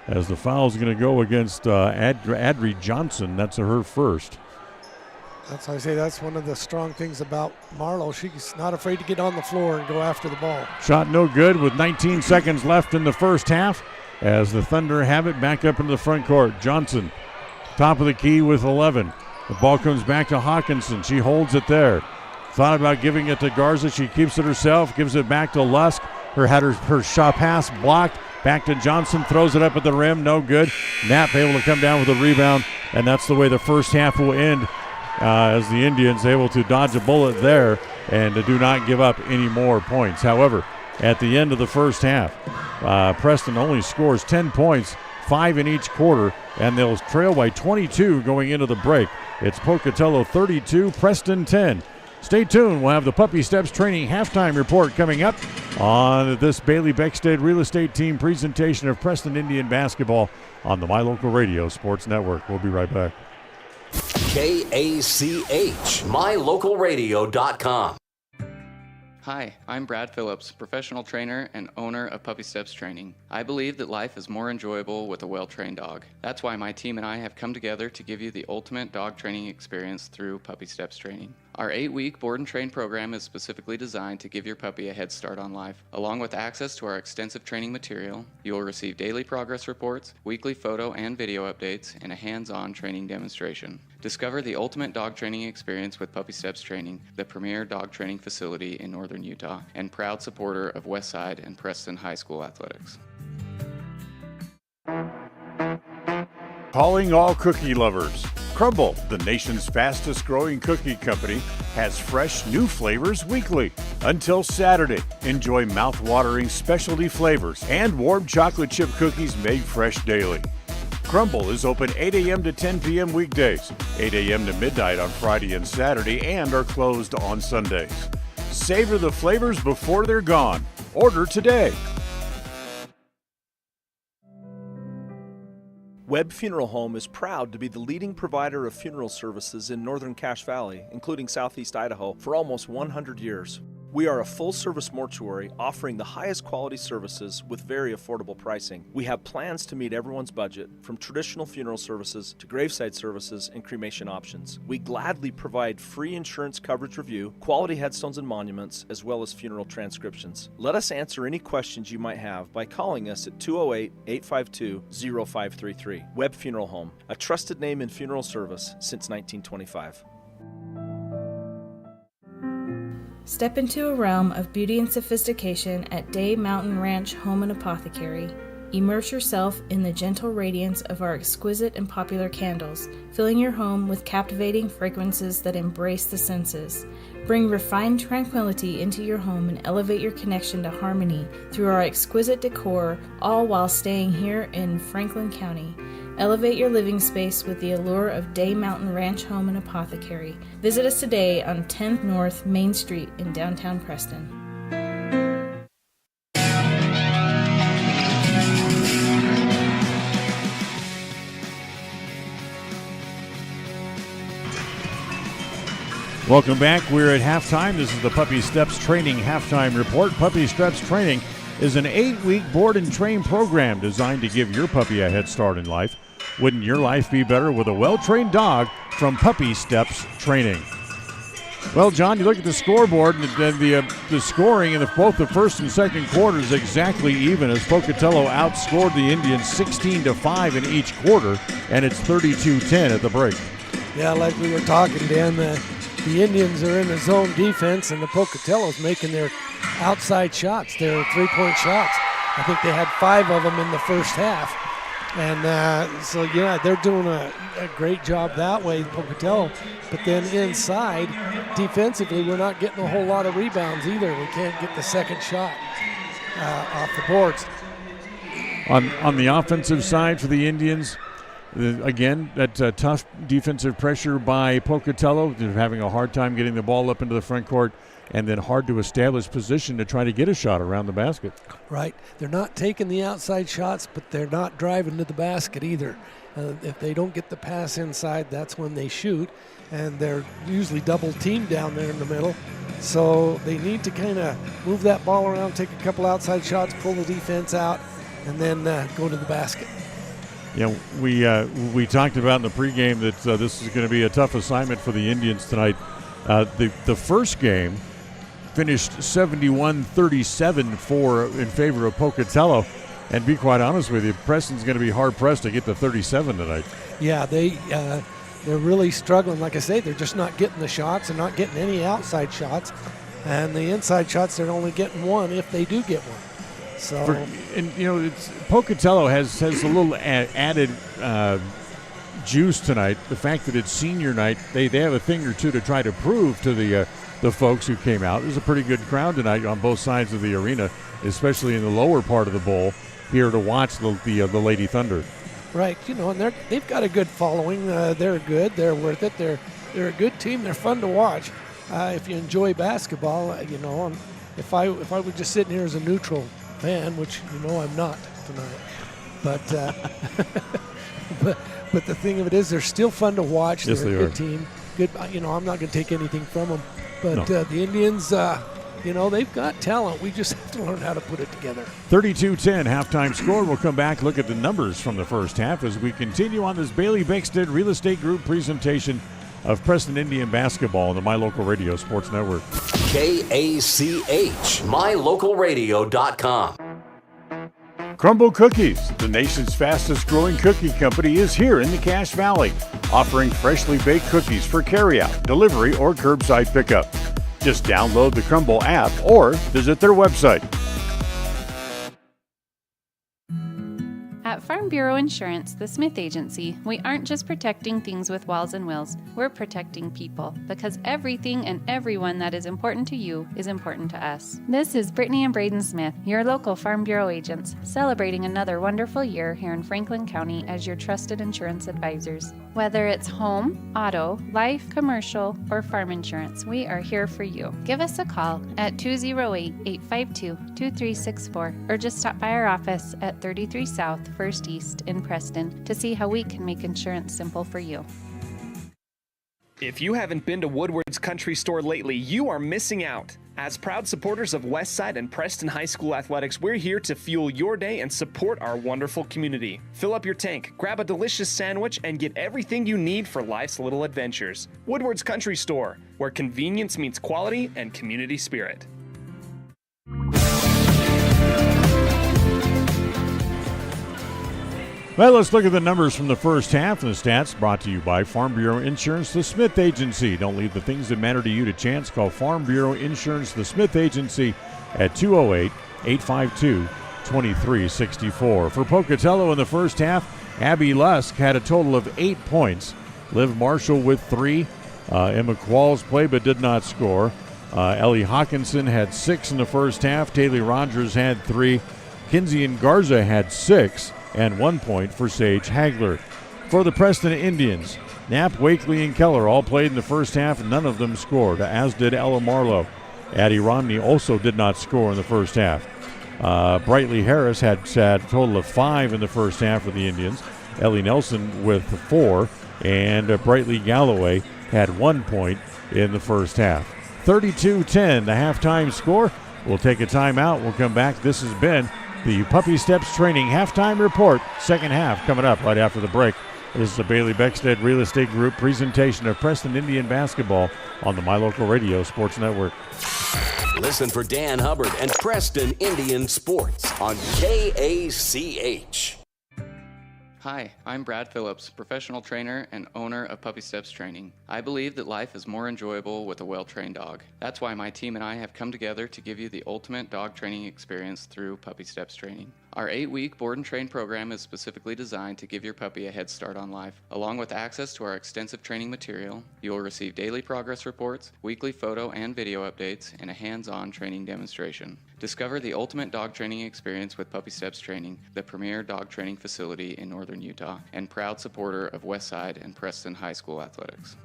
Speaker 1: As the foul is going to go against Adri Johnson. That's her first.
Speaker 10: That's how I say that's one of the strong things about Marlowe. She's not afraid to get on the floor and go after the ball.
Speaker 1: Shot no good with 19 seconds left in the first half as the Thunder have it back up into the front court. Johnson, top of the key with 11. The ball comes back to Hawkinson. She holds it there. Thought about giving it to Garza. She keeps it herself, gives it back to Lusk. Her shot pass blocked. Back to Johnson, throws it up at the rim, no good. Knapp able to come down with a rebound, and that's the way the first half will end as the Indians able to dodge a bullet there and do not give up any more points. However, at the end of the first half, Preston only scores 10 points, 5 in each quarter, and they'll trail by 22 going into the break. It's Pocatello 32, Preston 10. Stay tuned. We'll have the Puppy Steps Training halftime report coming up on this Bailey Beckstead Real Estate Team presentation of Preston Indian basketball on the My Local Radio Sports Network. We'll be right back.
Speaker 2: KACH, mylocalradio.com.
Speaker 12: Hi, I'm Brad Phillips, professional trainer and owner of Puppy Steps Training. I believe that life is more enjoyable with a well-trained dog. That's why my team and I have come together to give you the ultimate dog training experience through Puppy Steps Training. Our 8-week board and train program is specifically designed to give your puppy a head start on life. Along with access to our extensive training material, you will receive daily progress reports, weekly photo and video updates, and a hands-on training demonstration. Discover the ultimate dog training experience with Puppy Steps Training, the premier dog training facility in northern Utah, and proud supporter of Westside and Preston High School athletics.
Speaker 1: Calling all cookie lovers. Crumble, the nation's fastest growing cookie company, has fresh new flavors weekly. Until Saturday, enjoy mouth-watering specialty flavors and warm chocolate chip cookies made fresh daily. Crumble is open 8 a.m. to 10 p.m. weekdays, 8 a.m. to midnight on Friday and Saturday, and are closed on Sundays. Savor the flavors before they're gone. Order today.
Speaker 13: Webb Funeral Home is proud to be the leading provider of funeral services in northern Cache Valley, including southeast Idaho, for almost 100 years. We are a full-service mortuary offering the highest quality services with very affordable pricing. We have plans to meet everyone's budget, from traditional funeral services to graveside services and cremation options. We gladly provide free insurance coverage review, quality headstones and monuments, as well as funeral transcriptions. Let us answer any questions you might have by calling us at 208-852-0533. Webb Funeral Home, a trusted name in funeral service since 1925.
Speaker 14: Step into a realm of beauty and sophistication at Day Mountain Ranch Home and Apothecary. Immerse yourself in the gentle radiance of our exquisite and popular candles, filling your home with captivating fragrances that embrace the senses. Bring refined tranquility into your home and elevate your connection to harmony through our exquisite decor, all while staying here in Franklin County. Elevate your living space with the allure of Day Mountain Ranch Home and Apothecary. Visit us today on 10th North Main Street in downtown Preston.
Speaker 1: Welcome back. We're at halftime. This is the Puppy Steps Training Halftime Report. Puppy Steps Training is an 8-week board and train program designed to give your puppy a head start in life. Wouldn't your life be better with a well-trained dog from Puppy Steps Training? Well, John, you look at the scoreboard, and the scoring in both the first and second quarters exactly even, as Pocatello outscored the Indians 16-5 in each quarter, and it's 32-10 at the break.
Speaker 10: Yeah, like we were talking, Dan, the Indians are in the zone defense, and the Pocatello's making their outside shots, their three-point shots. I think they had 5 of them in the first half. And so, yeah, they're doing a great job that way, Pocatello. But then inside, defensively, we're not getting a whole lot of rebounds either. We can't get the second shot off the boards.
Speaker 1: On the offensive side for the Indians, again, that tough defensive pressure by Pocatello. They're having a hard time getting the ball up into the front court, and then hard to establish position to try to get a shot around the basket.
Speaker 10: Right. They're not taking the outside shots, but they're not driving to the basket either. If they don't get the pass inside, that's when they shoot, and they're usually double teamed down there in the middle. So they need to kind of move that ball around, take a couple outside shots, pull the defense out, and then go to the basket.
Speaker 1: Yeah, we talked about in the pregame that this is going to be a tough assignment for the Indians tonight. The first game finished 71-37 in favor of Pocatello, and to be quite honest with you, Preston's going to be hard pressed to get to 37 tonight.
Speaker 10: Yeah, they're really struggling. Like I say, they're just not getting the shots. They're not getting any outside shots, and the inside shots they're only getting one if they do get one. So,
Speaker 1: Pocatello has a little added juice tonight. The fact that it's senior night, they have a thing or two to try to prove to the folks who came out. There's a pretty good crowd tonight on both sides of the arena, especially in the lower part of the bowl, here to watch the Lady Thunder.
Speaker 10: Right, and they've got a good following. They're good. They're worth it. They're a good team. They're fun to watch. If you enjoy basketball, if I were just sitting here as a neutral fan, which I'm not tonight, but but the thing of it is, they're still fun to watch.
Speaker 1: Yes,
Speaker 10: they're a good team. Good, I'm not going to take anything from them, but the Indians, they've got talent. We just have to learn how to put it together.
Speaker 1: 32-10 halftime score. We'll come back, look at the numbers from the first half as we continue on this Bailey Bexted Real Estate Group presentation of Preston Indian basketball on the My Local Radio Sports Network.
Speaker 2: KACH, mylocalradio.com.
Speaker 1: Crumble Cookies, the nation's fastest growing cookie company, is here in the Cache Valley, offering freshly baked cookies for carryout, delivery, or curbside pickup. Just download the Crumble app or visit their website.
Speaker 9: At Farm Bureau Insurance, the Smith Agency, we aren't just protecting things with walls and wills, we're protecting people, because everything and everyone that is important to you is important to us. This is Brittany and Braden Smith, your local Farm Bureau agents, celebrating another wonderful year here in Franklin County as your trusted insurance advisors. Whether it's home, auto, life, commercial, or farm insurance, we are here for you. Give us a call at 208-852-2364 or just stop by our office at 33 South 1st East in Preston to see how we can make insurance simple for you.
Speaker 3: If you haven't been to Woodward's Country Store lately, you are missing out. As proud supporters of Westside and Preston High School athletics, we're here to fuel your day and support our wonderful community. Fill up your tank, grab a delicious sandwich, and get everything you need for life's little adventures. Woodward's Country Store, where convenience meets quality and community spirit.
Speaker 1: Well, let's look at the numbers from the first half, and the stats brought to you by Farm Bureau Insurance, the Smith Agency. Don't leave the things that matter to you to chance. Call Farm Bureau Insurance, the Smith Agency at 208-852-2364. For Pocatello in the first half, Abby Lusk had a total of 8 points. Liv Marshall with 3. Emma Qualls played but did not score. Ellie Hawkinson had 6 in the first half. Taylor Rogers had 3. Kinsey and Garza had 6. And 1 point for Sage Hagler. For the Preston Indians, Knapp, Wakely, and Keller all played in the first half, and none of them scored, as did Ella Marlowe. Addie Romney also did not score in the first half. Brightly Harris had a total of 5 in the first half for the Indians. Ellie Nelson with 4, and Brightly Galloway had 1 point in the first half. 32-10, the halftime score. We'll take a timeout. We'll come back. This has been the Puppy Steps Training Halftime Report. Second half coming up right after the break. This is the Bailey Beckstead Real Estate Group presentation of Preston Indian basketball on the My Local Radio Sports Network.
Speaker 2: Listen for Dan Hubbard and Preston Indian Sports on KACH.
Speaker 12: Hi, I'm Brad Phillips, professional trainer and owner of Puppy Steps Training. I believe that life is more enjoyable with a well-trained dog. That's why my team and I have come together to give you the ultimate dog training experience through Puppy Steps Training. Our 8-week board and train program is specifically designed to give your puppy a head start on life. Along with access to our extensive training material, you will receive daily progress reports, weekly photo and video updates, and a hands-on training demonstration. Discover the ultimate dog training experience with Puppy Steps Training, the premier dog training facility in northern Utah, and proud supporter of Westside and Preston High School athletics.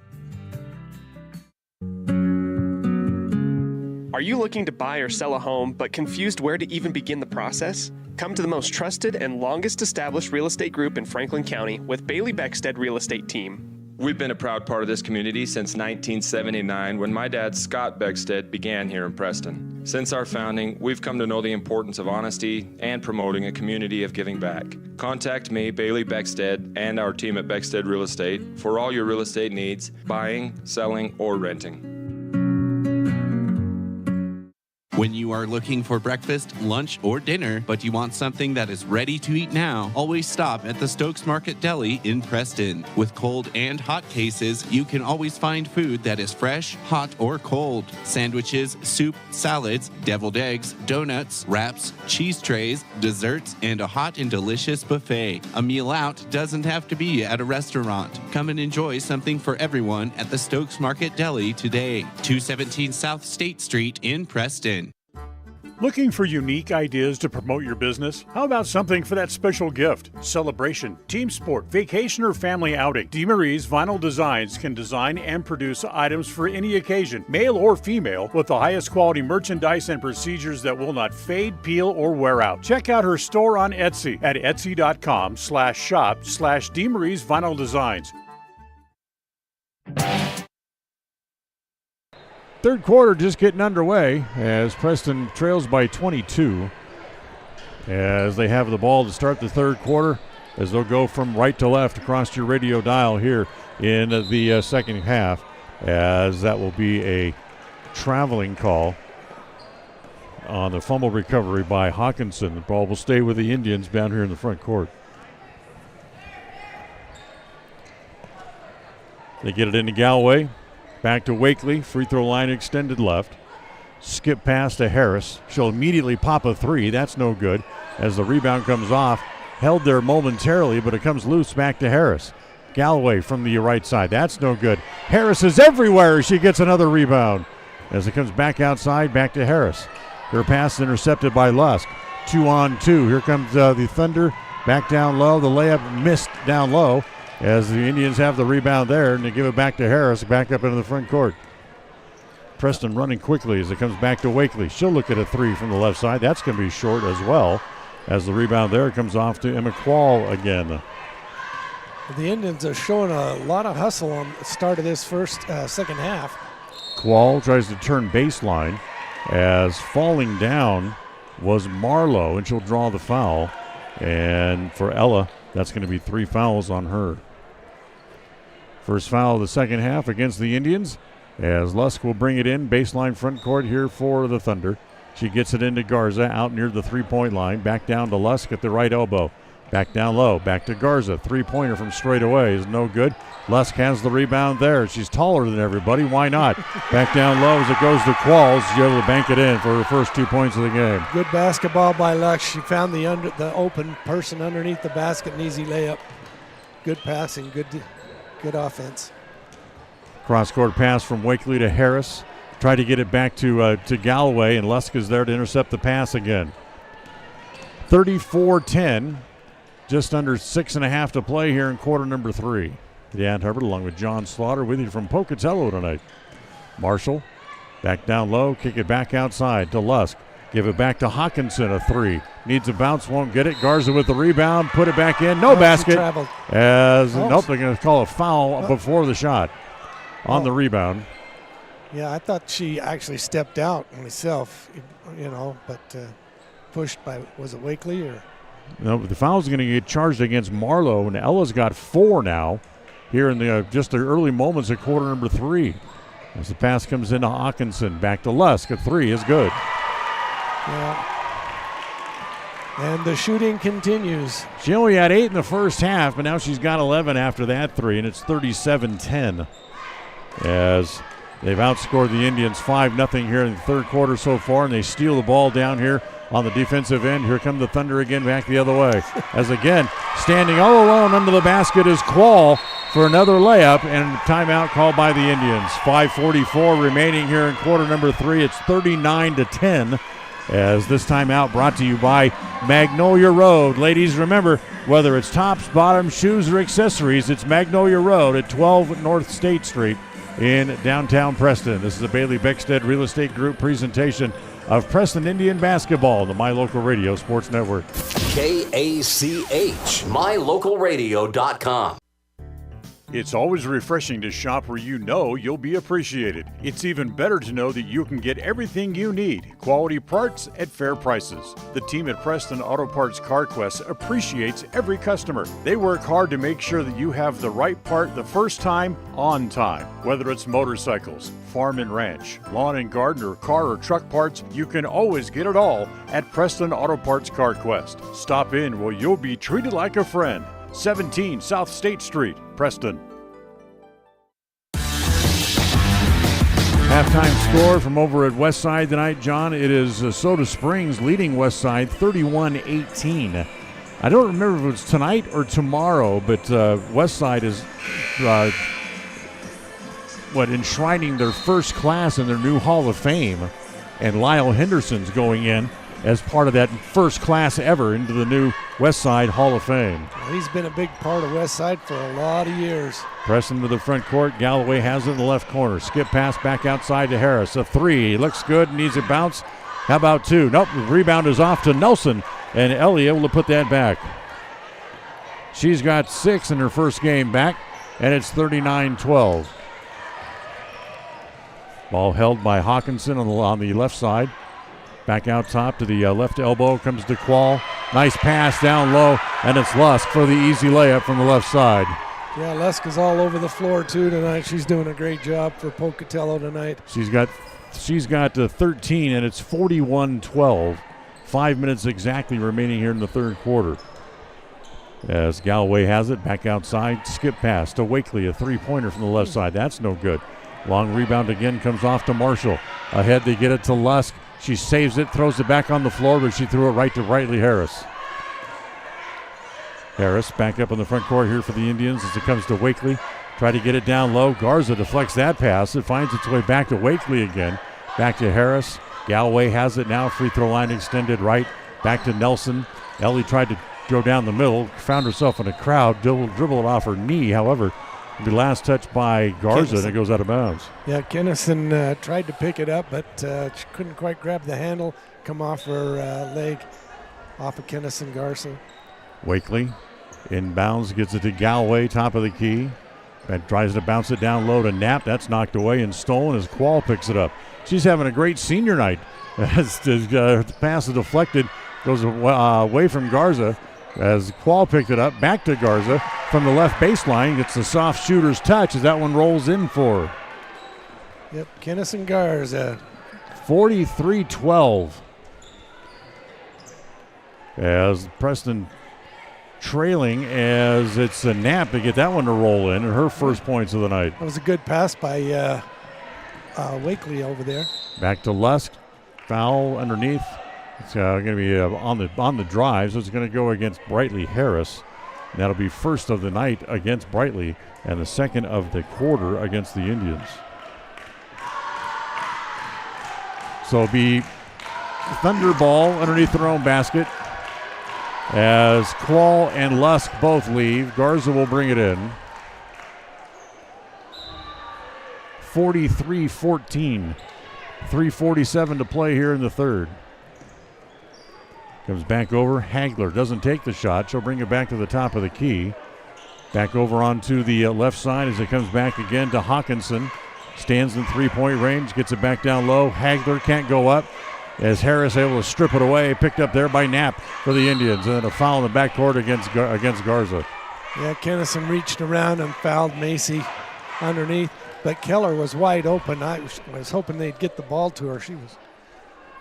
Speaker 3: Are you looking to buy or sell a home but confused where to even begin the process? Come to the most trusted and longest established real estate group in Franklin County with Bailey Beckstead Real Estate Team.
Speaker 4: We've been a proud part of this community since 1979 when my dad, Scott Beckstead, began here in Preston. Since our founding, we've come to know the importance of honesty and promoting a community of giving back. Contact me, Bailey Beckstead, and our team at Beckstead Real Estate for all your real estate needs, buying, selling, or renting.
Speaker 15: When you are looking for breakfast, lunch, or dinner, but you want something that is ready to eat now, always stop at the Stokes Market Deli in Preston. With cold and hot cases, you can always find food that is fresh, hot, or cold. Sandwiches, soup, salads, deviled eggs, donuts, wraps, cheese trays, desserts, and a hot and delicious buffet. A meal out doesn't have to be at a restaurant. Come and enjoy something for everyone at the Stokes Market Deli today. 217 South State Street in Preston.
Speaker 1: Looking for unique ideas to promote your business? How about something for that special gift, celebration, team sport, vacation, or family outing? DeMarie's Vinyl Designs can design and produce items for any occasion, male or female, with the highest quality merchandise and procedures that will not fade, peel, or wear out. Check out her store on Etsy at etsy.com/shop/DeMarie's Vinyl Designs. Third quarter just getting underway as Preston trails by 22 as they have the ball to start the third quarter as they'll go from right to left across your radio dial here in the second half as that will be a traveling call on the fumble recovery by Hawkinson. The ball will stay with the Indians down here in the front court. They get it into Galloway. Back to Wakely, free throw line extended left. Skip pass to Harris. She'll immediately pop a three. That's no good as the rebound comes off. Held there momentarily, but it comes loose back to Harris. Galloway from the right side. That's no good. Harris is everywhere. She gets another rebound as it comes back outside, back to Harris. Her pass intercepted by Lusk. 2-on-2. Here comes the Thunder. Back down low. The layup missed down low. As the Indians have the rebound there, and they give it back to Harris, back up into the front court. Preston running quickly as it comes back to Wakely. She'll look at a three from the left side. That's going to be short as well, as the rebound there comes off to Emma Quall again.
Speaker 10: The Indians are showing a lot of hustle on the start of this second half.
Speaker 1: Quall tries to turn baseline. as falling down was Marlowe, and she'll draw the foul. And for Ella, that's going to be 3 fouls on her. First foul of the second half against the Indians, as Lusk will bring it in. Baseline front court here for the Thunder. She gets it into Garza out near the three-point line. Back down to Lusk at the right elbow. Back down low. Back to Garza. Three-pointer from straight away is no good. Lusk has the rebound there. She's taller than everybody. Why not? Back down low as it goes to Qualls. She's able to bank it in for her first 2 points of the game.
Speaker 10: Good basketball by Lusk. She found the open person underneath the basket, an easy layup. Good passing. Good offense.
Speaker 1: Cross-court pass from Wakely to Harris. Tried to get it back to Galloway, and Lusk is there to intercept the pass again. 34-10. Just under 6.5 to play here in quarter number 3. Dan Hubbard along with John Slaughter with you from Pocatello tonight. Marshall back down low, kick it back outside to Lusk. Give it back to Hawkinson, a 3. Needs a bounce, won't get it. Garza with the rebound, put it back in. No basket. Nope, they're going to call a foul before the shot on the rebound.
Speaker 10: Yeah, I thought she actually stepped out myself, but pushed by, was it Wakely or?
Speaker 1: No, but the foul's going to get charged against Marlowe, and Ella's got 4 now here in the just the early moments of quarter number 3. As the pass comes into Hawkinson, back to Lusk, a 3 is good.
Speaker 10: Yeah. And the shooting continues.
Speaker 1: She only had 8 in the first half, but now she's got 11 after that 3, and it's 37-10 as they've outscored the Indians 5-0 here in the third quarter so far, and they steal the ball down here on the defensive end. Here come the Thunder again back the other way. As again, standing all alone under the basket is Quall for another layup, and timeout called by the Indians. 5:44 remaining here in quarter number 3. It's 39-10 as this timeout brought to you by Magnolia Road. Ladies, remember, whether it's tops, bottoms, shoes, or accessories, it's Magnolia Road at 12 North State Street in downtown Preston. This is a Bailey Beckstead Real Estate Group presentation of Preston Indian basketball, the My Local Radio Sports Network.
Speaker 2: KACH, mylocalradio.com.
Speaker 1: It's always refreshing to shop where you know you'll be appreciated. It's even better to know that you can get everything you need, quality parts at fair prices. The team at Preston Auto Parts CarQuest appreciates every customer. They work hard to make sure that you have the right part the first time, on time. Whether it's motorcycles, farm and ranch, lawn and garden, or car or truck parts, you can always get it all at Preston Auto Parts CarQuest. Stop in where you'll be treated like a friend. 17 South State Street, Preston. Halftime score from over at Westside tonight, John. It is Soda Springs leading Westside 31-18. I don't remember if it was tonight or tomorrow, but Westside is enshrining their first class in their new Hall of Fame, and Lyle Henderson's going in as part of that first class ever into the new Westside Hall of Fame.
Speaker 10: Well, he's been a big part of Westside for a lot of years.
Speaker 1: Preston to the front court. Galloway has it in the left corner. Skip pass back outside to Harris. A 3. Looks good. Needs a bounce. How about 2? Nope. The rebound is off to Nelson, and Ellie able to put that back. She's got 6 in her first game back, and it's 39-12. Ball held by Hawkinson on the left side. Back out top to the left elbow comes to Quall. Nice pass down low, and it's Lusk for the easy layup from the left side.
Speaker 10: Yeah, Lusk is all over the floor too tonight. She's doing a great job for Pocatello tonight.
Speaker 1: She's got 13, and it's 41-12. 5 minutes exactly remaining here in the third quarter. As Galloway has it back outside, skip pass to Wakely, a three-pointer from the left side. That's no good. Long rebound again comes off to Marshall. Ahead they get it to Lusk. She saves it, throws it back on the floor, but she threw it right to Riley Harris. Harris back up in the front court here for the Indians as it comes to Wakely. Try to get it down low. Garza deflects that pass. It finds its way back to Wakely again. Back to Harris. Galloway has it now. Free throw line extended right. Back to Nelson. Ellie tried to go down the middle. Found herself in a crowd. Dribbled off her knee. However, the last touch by Garza, and it goes out of bounds.
Speaker 10: Yeah, Kennison tried to pick it up, but she couldn't quite grab the handle. Come off her leg, off of Kennison Garza.
Speaker 1: Wakely inbounds, gets it to Galloway, top of the key. And tries to bounce it down low to Knapp. That's knocked away and stolen as Quall picks it up. she's having a great senior night. As the pass is deflected, goes away from Garza. As Qual picked it up, back to Garza from the left baseline. Gets the soft shooter's touch as that one rolls in for.
Speaker 10: Yep, Kennison Garza.
Speaker 1: 43-12. As Preston trailing as it's a Knapp to get that one to roll in, and her first points of the night.
Speaker 10: That was a good pass by Wakely over there.
Speaker 1: Back to Lusk. Foul underneath. It's going to be on the drive, so it's going to go against Brightly Harris. And that'll be first of the night against Brightly and the second of the quarter against the Indians. So it'll be Thunder ball underneath their own basket as Qual and Lusk both leave. Garza will bring it in. 43-14. 3:47 to play here in the third. Comes back over. Hagler doesn't take the shot. She'll bring it back to the top of the key. Back over onto the left side as it comes back again to Hawkinson. Stands in three-point range. Gets it back down low. Hagler can't go up as Harris able to strip it away. Picked up there by Knapp for the Indians. And then a foul in the backcourt against Garza.
Speaker 10: Yeah, Kennison reached around and fouled Macy underneath. But Keller was wide open. I was hoping they'd get the ball to her. She was,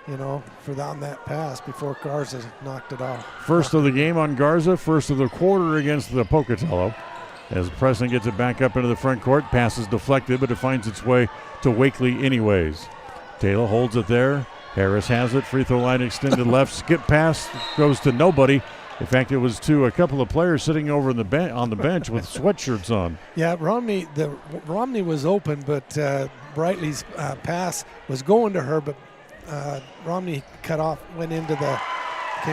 Speaker 10: on that pass before Garza knocked it off.
Speaker 1: First of the game on Garza, first of the quarter against the Pocatello. As Preston gets it back up into the front court, pass is deflected, but it finds its way to Wakely anyways. Taylor holds it there. Harris has it. Free throw line extended left. Skip pass goes to nobody. In fact, it was to a couple of players sitting over on the bench with sweatshirts on.
Speaker 10: Yeah, Romney was open, but Brightly's pass was going to her, but Romney came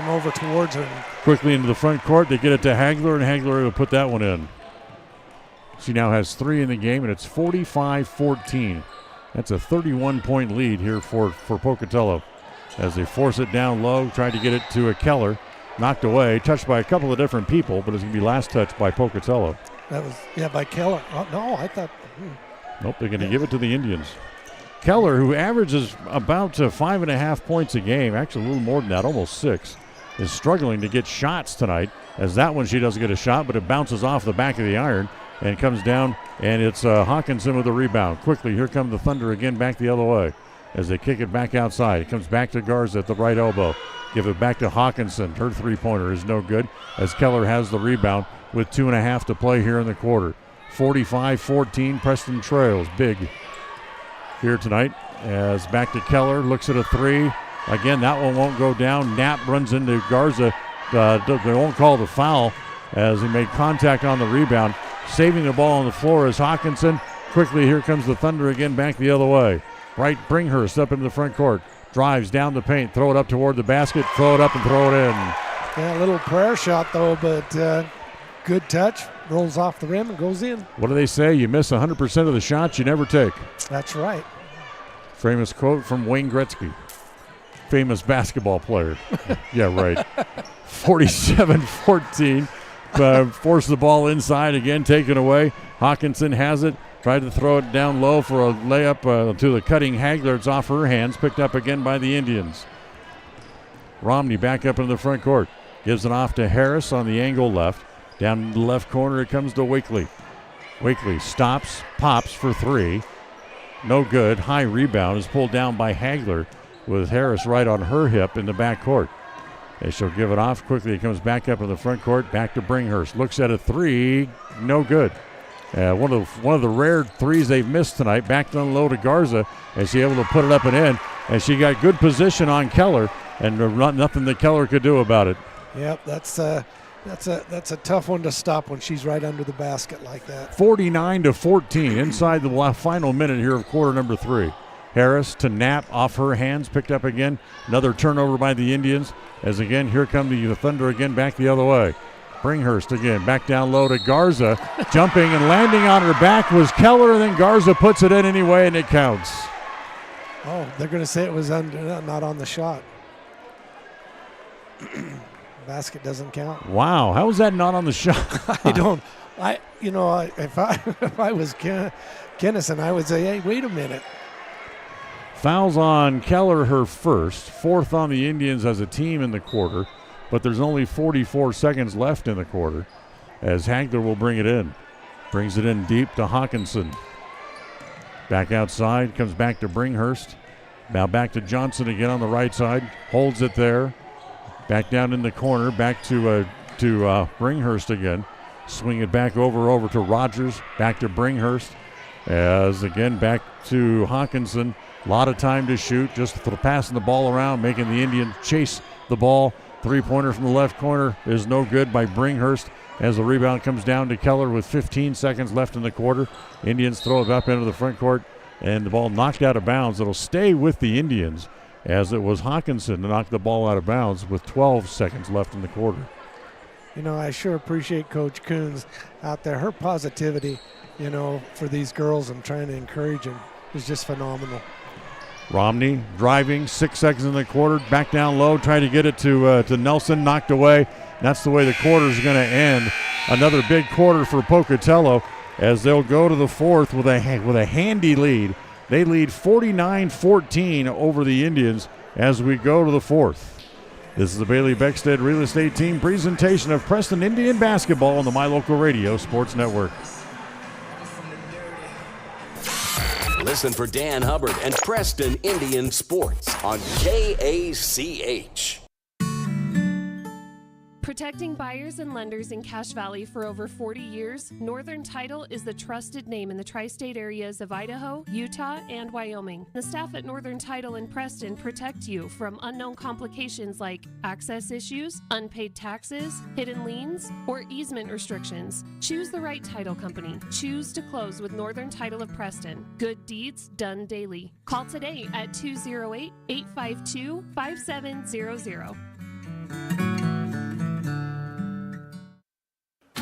Speaker 10: over towards her.
Speaker 1: Quickly into the front court, they get it to Hagler, and Hagler will put that one in. She now has 3 in the game, and it's 45-14. That's a 31-point lead here for Pocatello. As they force it down low, tried to get it to a Keller. Knocked away, touched by a couple of different people, but it's going to be last touched by Pocatello.
Speaker 10: That was, by Keller. Oh, no, I thought.
Speaker 1: Nope, they're going to give it to the Indians. Keller, who averages about 5.5 points a game, actually a little more than that, almost 6, is struggling to get shots tonight. As that one, she doesn't get a shot, but it bounces off the back of the iron and comes down, and it's Hawkinson with the rebound. Quickly, here come the Thunder again back the other way as they kick it back outside. It comes back to Garza at the right elbow. Give it back to Hawkinson. Her three-pointer is no good as Keller has the rebound with 2.5 to play here in the quarter. 45-14, Preston trails big here tonight as back to Keller. Looks at a three. Again, that one won't go down. Knapp runs into Garza. They won't call the foul as he made contact on the rebound. Saving the ball on the floor is Hawkinson. Quickly, here comes the Thunder again back the other way. Right, Bringhurst up into the front court. Drives down the paint, throw it up toward the basket, throw it up and throw it in.
Speaker 10: Yeah, a little prayer shot though, but good touch. Rolls off the rim and goes in.
Speaker 1: What do they say? You miss 100% of the shots you never take.
Speaker 10: That's right.
Speaker 1: Famous quote from Wayne Gretzky. Famous basketball player. Yeah, right. 47-14. Force the ball inside again, taken away. Hawkinson has it. Tried to throw it down low for a layup to the cutting Hagler. It's off her hands. Picked up again by the Indians. Romney back up in the front court. Gives it off to Harris on the angle left. Down in the left corner it comes to Wakely. Wakely stops, pops for 3. No good. High rebound is pulled down by Hagler with Harris right on her hip in the back court. And she'll give it off. Quickly it comes back up in the front court. Back to Bringhurst. Looks at a 3. No good. One of the rare threes they've missed tonight. Back down low to Garza, and she able to put it up and in. And she got good position on Keller, and nothing that Keller could do about it.
Speaker 10: Yep, that's a tough one to stop when she's right under the basket like that.
Speaker 1: 49-14 inside the final minute here of quarter number 3. Harris to Knapp off her hands, picked up again. Another turnover by the Indians. As again, here come the Thunder again back the other way. Bringhurst again, back down low to Garza. Jumping and landing on her back was Keller, and then Garza puts it in anyway, and it counts.
Speaker 10: Oh, they're going to say it was not on the shot. Basket doesn't count.
Speaker 1: Wow, how is that not on the shot?
Speaker 10: I don't. If I was Kennison, I would say, hey, wait a minute.
Speaker 1: Fouls on Keller, her first. Fourth on the Indians as a team in the quarter. But there's only 44 seconds left in the quarter as Hagler will bring it in. Brings it in deep to Hawkinson. Back outside, comes back to Bringhurst. Now back to Johnson again on the right side. Holds it there. Back down in the corner, back to Bringhurst again. Swing it back over to Rogers. Back to Bringhurst. As again back to Hawkinson. A lot of time to shoot, just passing the ball around, making the Indians chase the ball. Three-pointer from the left corner is no good by Bringhurst as the rebound comes down to Keller with 15 seconds left in the quarter. Indians throw it up into the front court, and the ball knocked out of bounds. It'll stay with the Indians as it was Hawkinson to knock the ball out of bounds with 12 seconds left in the quarter.
Speaker 10: You know, I sure appreciate Coach Coons out there. Her positivity, you know, for these girls and trying to encourage them is just phenomenal.
Speaker 1: Romney driving, 6 seconds in the quarter, back down low, trying to get it to Nelson, knocked away. That's the way the quarter's going to end. Another big quarter for Pocatello as they'll go to the fourth with a handy lead. They lead 49-14 over the Indians as we go to the fourth. This is the Bailey Beckstead Real Estate Team presentation of Preston Indian basketball on the My Local Radio Sports Network.
Speaker 2: Listen for Dan Hubbard and Preston Indian Sports on KACH.
Speaker 11: Protecting buyers and lenders in Cache Valley for over 40 years, Northern Title is the trusted name in the tri-state areas of Idaho, Utah, and Wyoming. The staff at Northern Title in Preston protect you from unknown complications like access issues, unpaid taxes, hidden liens, or easement restrictions. Choose the right title company. Choose to close with Northern Title of Preston. Good deeds done daily. Call today at 208-852-5700.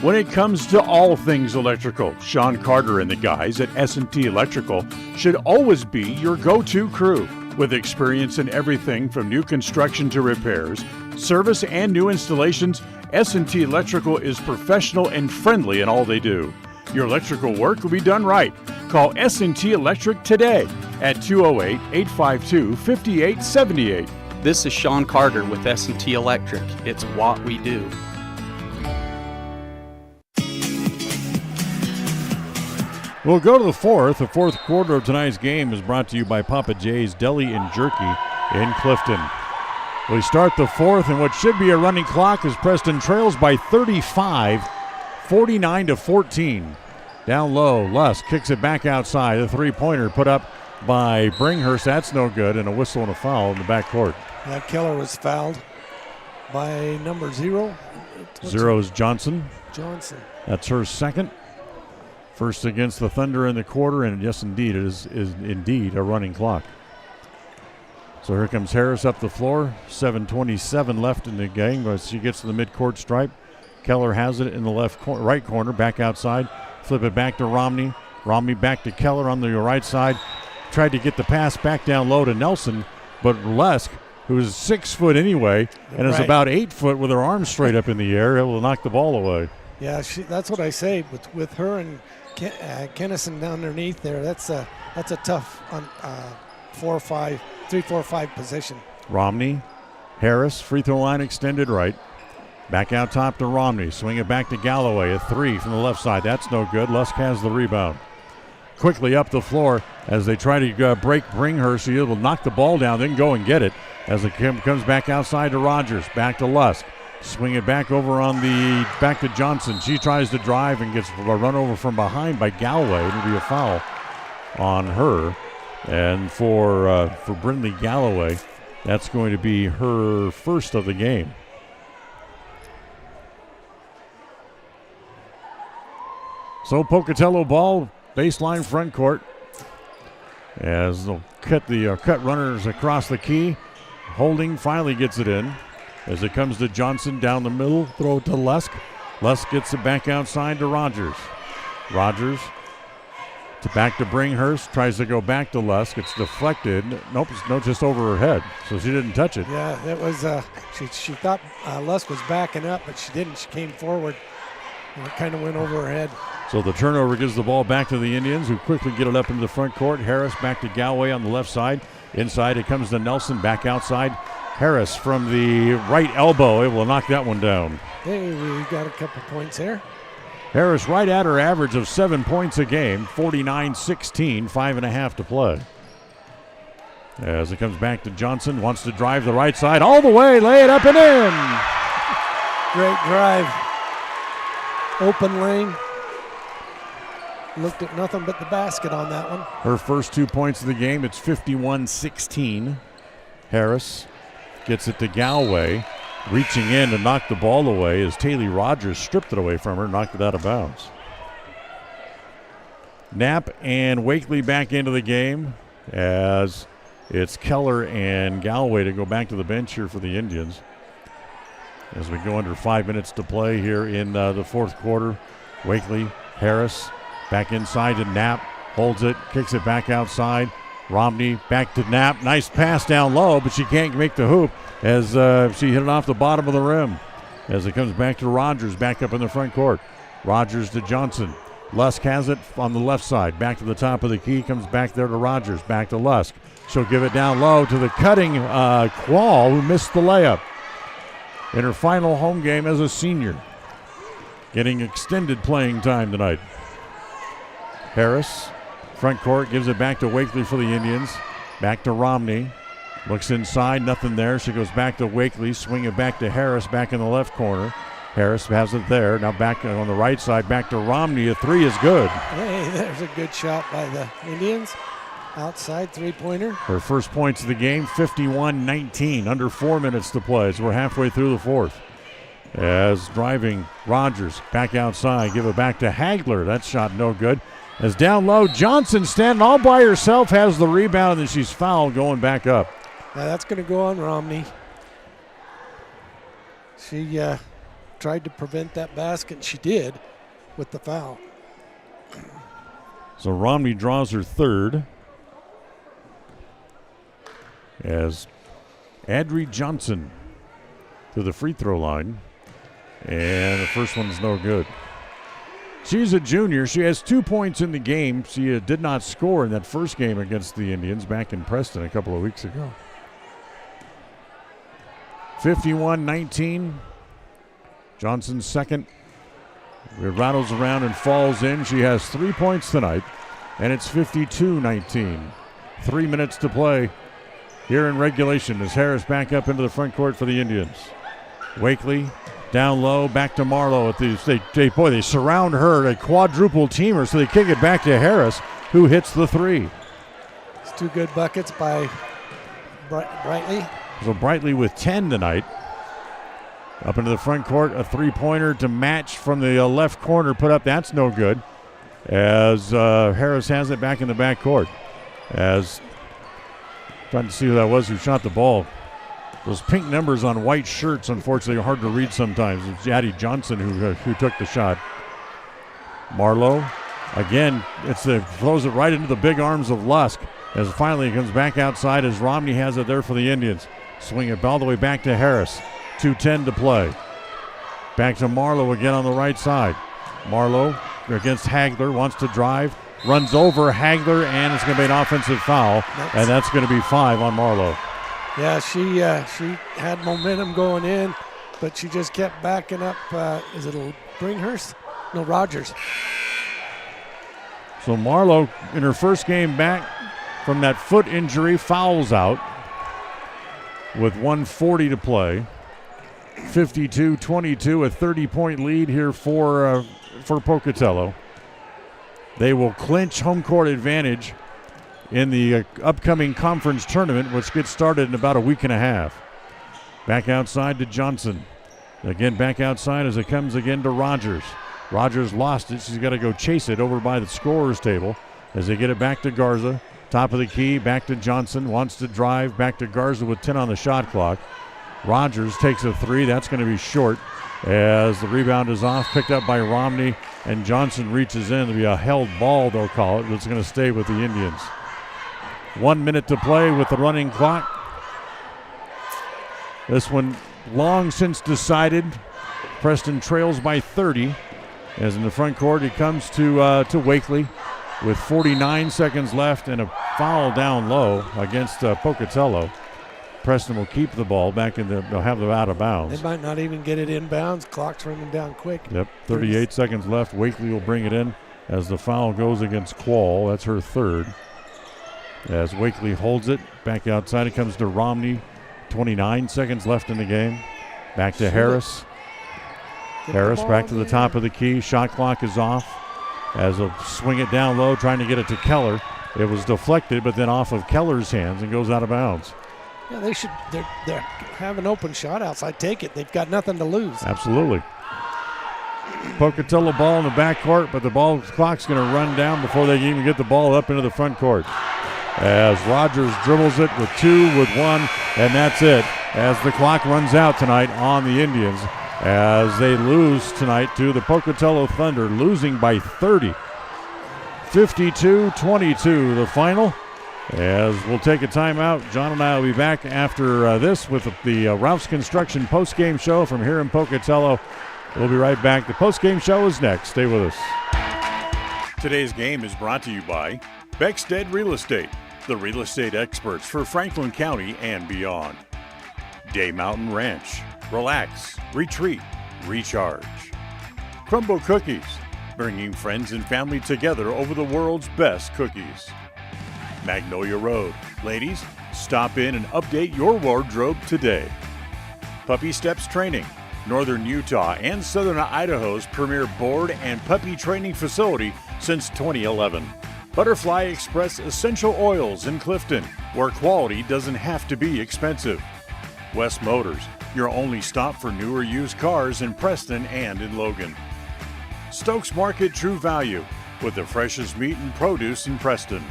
Speaker 1: When it comes to all things electrical, Sean Carter and the guys at S&T Electrical should always be your go-to crew. With experience in everything from new construction to repairs, service, and new installations, S&T Electrical is professional and friendly in all they do. Your electrical work will be done right. Call S&T Electric today at 208-852-5878.
Speaker 7: This is Sean Carter with S&T Electric. It's what we do.
Speaker 1: We'll go to the fourth. The fourth quarter of tonight's game is brought to you by Papa J's Deli and Jerky in Clifton. We start the fourth, and what should be a running clock as Preston trails by 35, 49-14. Down low, Lusk kicks it back outside. A three-pointer put up by Bringhurst. That's no good, and a whistle and a foul in the backcourt.
Speaker 10: That Keller was fouled by number 0.
Speaker 1: Zero is Johnson.
Speaker 10: Johnson.
Speaker 1: That's her second. First against the Thunder in the quarter, and yes, indeed, it is indeed a running clock. So here comes Harris up the floor. 7:27 left in the game, but she gets to the midcourt stripe. Keller has it in the right corner, back outside. Flip it back to Romney. Romney back to Keller on the right side. Tried to get the pass back down low to Nelson, but Lusk, who is 6 foot anyway, and is about 8 foot with her arms straight up in the air, able to knock the ball away.
Speaker 10: Yeah, that's what I say. With her and Kennison down underneath there, that's a tough 3-4-5 position.
Speaker 1: Romney, Harris, free throw line extended right. Back out top to Romney. Swing it back to Galloway. A three from the left side. That's no good. Lusk has the rebound. Quickly up the floor as they try to break Bringhurst. She will knock the ball down, then go and get it as it comes back outside to Rogers. Back to Lusk. Swing it back over back to Johnson. She tries to drive and gets run over from behind by Galloway. It'll be a foul on her. And for Brindley Galloway, that's going to be her first of the game. So Pocatello ball, baseline front court. As they'll cut runners across the key. Holding finally gets it in. As it comes to Johnson down the middle, throw it to Lusk. Lusk gets it back outside to Rogers. Rogers back to Bringhurst, tries to go back to Lusk. It's deflected. Nope, just over her head, so she didn't touch it.
Speaker 10: Yeah, that was. She thought Lusk was backing up, but she didn't. She came forward, and it kind of went over her head.
Speaker 1: So the turnover gives the ball back to the Indians, who quickly get it up into the front court. Harris back to Galway on the left side. Inside it comes to Nelson, back outside. Harris from the right elbow, able to knock that one down.
Speaker 10: Hey, we got a couple points there.
Speaker 1: Harris right at her average of 7 points a game, 49-16, 5.5 to play. As it comes back to Johnson, wants to drive the right side all the way, lay it up and in.
Speaker 10: Great drive. Open lane. Looked at nothing but the basket on that one.
Speaker 1: Her first 2 points of the game, it's 51-16. Harris gets it to Galway, reaching in to knock the ball away as Taylor Rogers stripped it away from her, knocked it out of bounds. Knapp and Wakely back into the game as it's Keller and Galway to go back to the bench here for the Indians. As we go under 5 minutes to play here in the fourth quarter, Wakely, Harris, back inside to Knapp, holds it, kicks it back outside. Romney back to Knapp, nice pass down low, but she can't make the hoop as she hit it off the bottom of the rim. As it comes back to Rogers, back up in the front court. Rogers to Johnson. Lusk has it on the left side, back to the top of the key, comes back there to Rogers, back to Lusk. She'll give it down low to the cutting Quall, who missed the layup in her final home game as a senior. Getting extended playing time tonight. Harris, front court, gives it back to Wakely for the Indians. Back to Romney. Looks inside, nothing there. She goes back to Wakely, swing it back to Harris, back in the left corner. Harris has it there. Now back on the right side, back to Romney. A three is good.
Speaker 10: Hey, there's a good shot by the Indians. Outside three-pointer.
Speaker 1: Her first points of the game, 51-19, under 4 minutes to play as we're halfway through the fourth. As driving Rogers back outside, give it back to Hagler. That shot no good. As down low, Johnson standing all by herself, has the rebound, and she's fouled going back up.
Speaker 10: Now that's going to go on Romney. She tried to prevent that basket. She did with the foul.
Speaker 1: So Romney draws her third. As Adri Johnson to the free throw line. And the first one's no good. She's a junior. She has 2 points in the game. She did not score in that first game against the Indians back in Preston a couple of weeks ago. 51-19. Johnson's second. It rattles around and falls in. She has 3 points tonight. And it's 52-19. 3 minutes to play here in regulation as Harris back up into the front court for the Indians. Wakely down low, back to Marlowe. They surround her, a quadruple teamer, so they kick it back to Harris, who hits the three.
Speaker 10: It's 2 good buckets by Brightly.
Speaker 1: So Brightly with 10 tonight. Up into the front court, a three-pointer to match from the left corner, put up. That's no good. As Harris has it back in the back court. As trying to see who that was who shot the ball. Those pink numbers on white shirts, unfortunately, are hard to read sometimes. It's Addie Johnson who took the shot. Marlowe, again, throws it right into the big arms of Lusk. As finally it comes back outside as Romney has it there for the Indians. Swing it all the way back to Harris. 2:10 to play. Back to Marlowe again on the right side. Marlowe against Hagler, wants to drive. Runs over Hagler, and it's going to be an offensive foul, and that's going to be 5 on Marlowe.
Speaker 10: Yeah, she had momentum going in, but she just kept backing up. Is it Bringhurst? No, Rogers.
Speaker 1: So Marlowe, in her first game back from that foot injury, fouls out with 1:40 to play. 52-22, a 30-point lead here for Pocatello. They will clinch home court advantage in the upcoming conference tournament, which gets started in about a week and a half. Back outside to Johnson. Again, back outside as it comes again to Rogers. Rogers lost it. She's got to go chase it over by the scorer's table as they get it back to Garza. Top of the key, back to Johnson. Wants to drive, back to Garza with 10 on the shot clock. Rogers takes a three. That's going to be short as the rebound is off, picked up by Romney, and Johnson reaches in. It'll be a held ball, they'll call it, but it's going to stay with the Indians. 1 minute to play with the running clock. This one long since decided. Preston trails by 30. As in the front court, it comes to Wakely with 49 seconds left and a foul down low against Pocatello. Preston will keep the ball back in they'll have them out of bounds.
Speaker 10: They might not even get it inbounds. Clock's running down quick.
Speaker 1: Yep, 38 seconds left. Wakely will bring it in as the foul goes against Quall. That's her third. As Wakely holds it, back outside it comes to Romney. 29 seconds left in the game. Back to Harris. Harris back to the top of the key. Shot clock is off. As they'll swing it down low, trying to get it to Keller. It was deflected, but then off of Keller's hands and goes out of bounds.
Speaker 10: Yeah, they have an open shot outside. Take it. They've got nothing to lose.
Speaker 1: Absolutely. Pocatello ball in the backcourt, but the clock's going to run down before they can even get the ball up into the front court. As Rogers dribbles it with 2, with 1, and that's it. As the clock runs out tonight on the Indians, as they lose tonight to the Pocatello Thunder, losing by 30. 52-22 the final. As we'll take a timeout, John and I will be back after this with the Ralph's Construction postgame show from here in Pocatello. We'll be right back. The postgame show is next. Stay with us.
Speaker 16: Today's game is brought to you by Beckstead Real Estate, the real estate experts for Franklin County and beyond. Day Mountain Ranch. Relax, retreat, recharge. Crumble Cookies, bringing friends and family together over the world's best cookies. Magnolia Road. Ladies, stop in and update your wardrobe today. Puppy Steps Training. Northern Utah and Southern Idaho's premier board and puppy training facility since 2011. Butterfly Express Essential Oils in Clifton, where quality doesn't have to be expensive. West Motors, your only stop for newer used cars in Preston and in Logan. Stokes Market True Value, with the freshest meat and produce in Preston.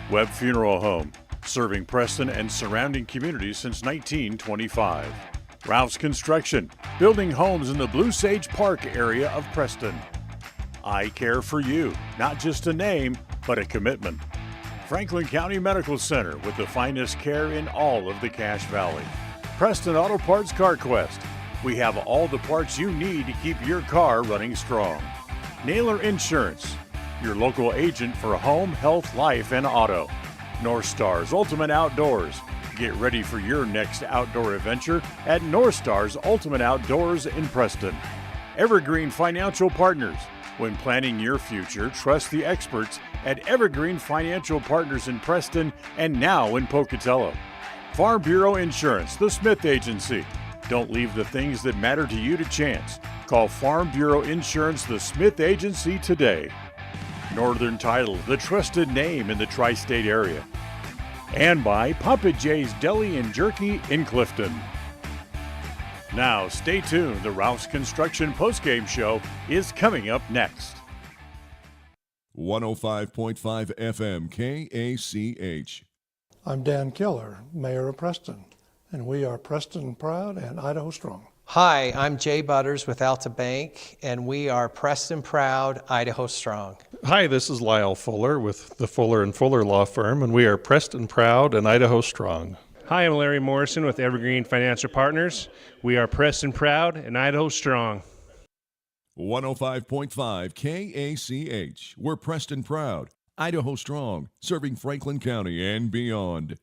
Speaker 16: Webb Funeral Home, serving Preston and surrounding communities since 1925. Ralph's Construction, building homes in the Blue Sage Park area of Preston. I Care for You, not just a name, but a commitment. Franklin County Medical Center, with the finest care in all of the Cache Valley. Preston Auto Parts Car Quest, we have all the parts you need to keep your car running strong. Naylor Insurance, your local agent for home, health, life, and auto. North Stars Ultimate Outdoors. Get ready for your next outdoor adventure at North Stars Ultimate Outdoors in Preston. Evergreen Financial Partners. When planning your future, trust the experts at Evergreen Financial Partners in Preston and now in Pocatello. Farm Bureau Insurance, the Smith Agency. Don't leave the things that matter to you to chance. Call Farm Bureau Insurance, the Smith Agency today. Northern Title, the trusted name in the tri-state area. And by Papa J's Deli and Jerky in Clifton. Now, stay tuned. The Ralph's Construction postgame show is coming up next.
Speaker 17: 105.5 FM KACH.
Speaker 10: I'm Dan Keller, Mayor of Preston, and we are Preston Proud and Idaho Strong.
Speaker 18: Hi, I'm Jay Butters with Alta Bank, and we are Preston Proud, Idaho Strong.
Speaker 19: Hi, this is Lyle Fuller with the Fuller & Fuller Law Firm, and we are Preston Proud and Idaho Strong.
Speaker 20: Hi, I'm Larry Morrison with Evergreen Financial Partners. We are Preston Proud and Idaho Strong.
Speaker 17: 105.5 KACH. We're Preston Proud, Idaho Strong, serving Franklin County and beyond.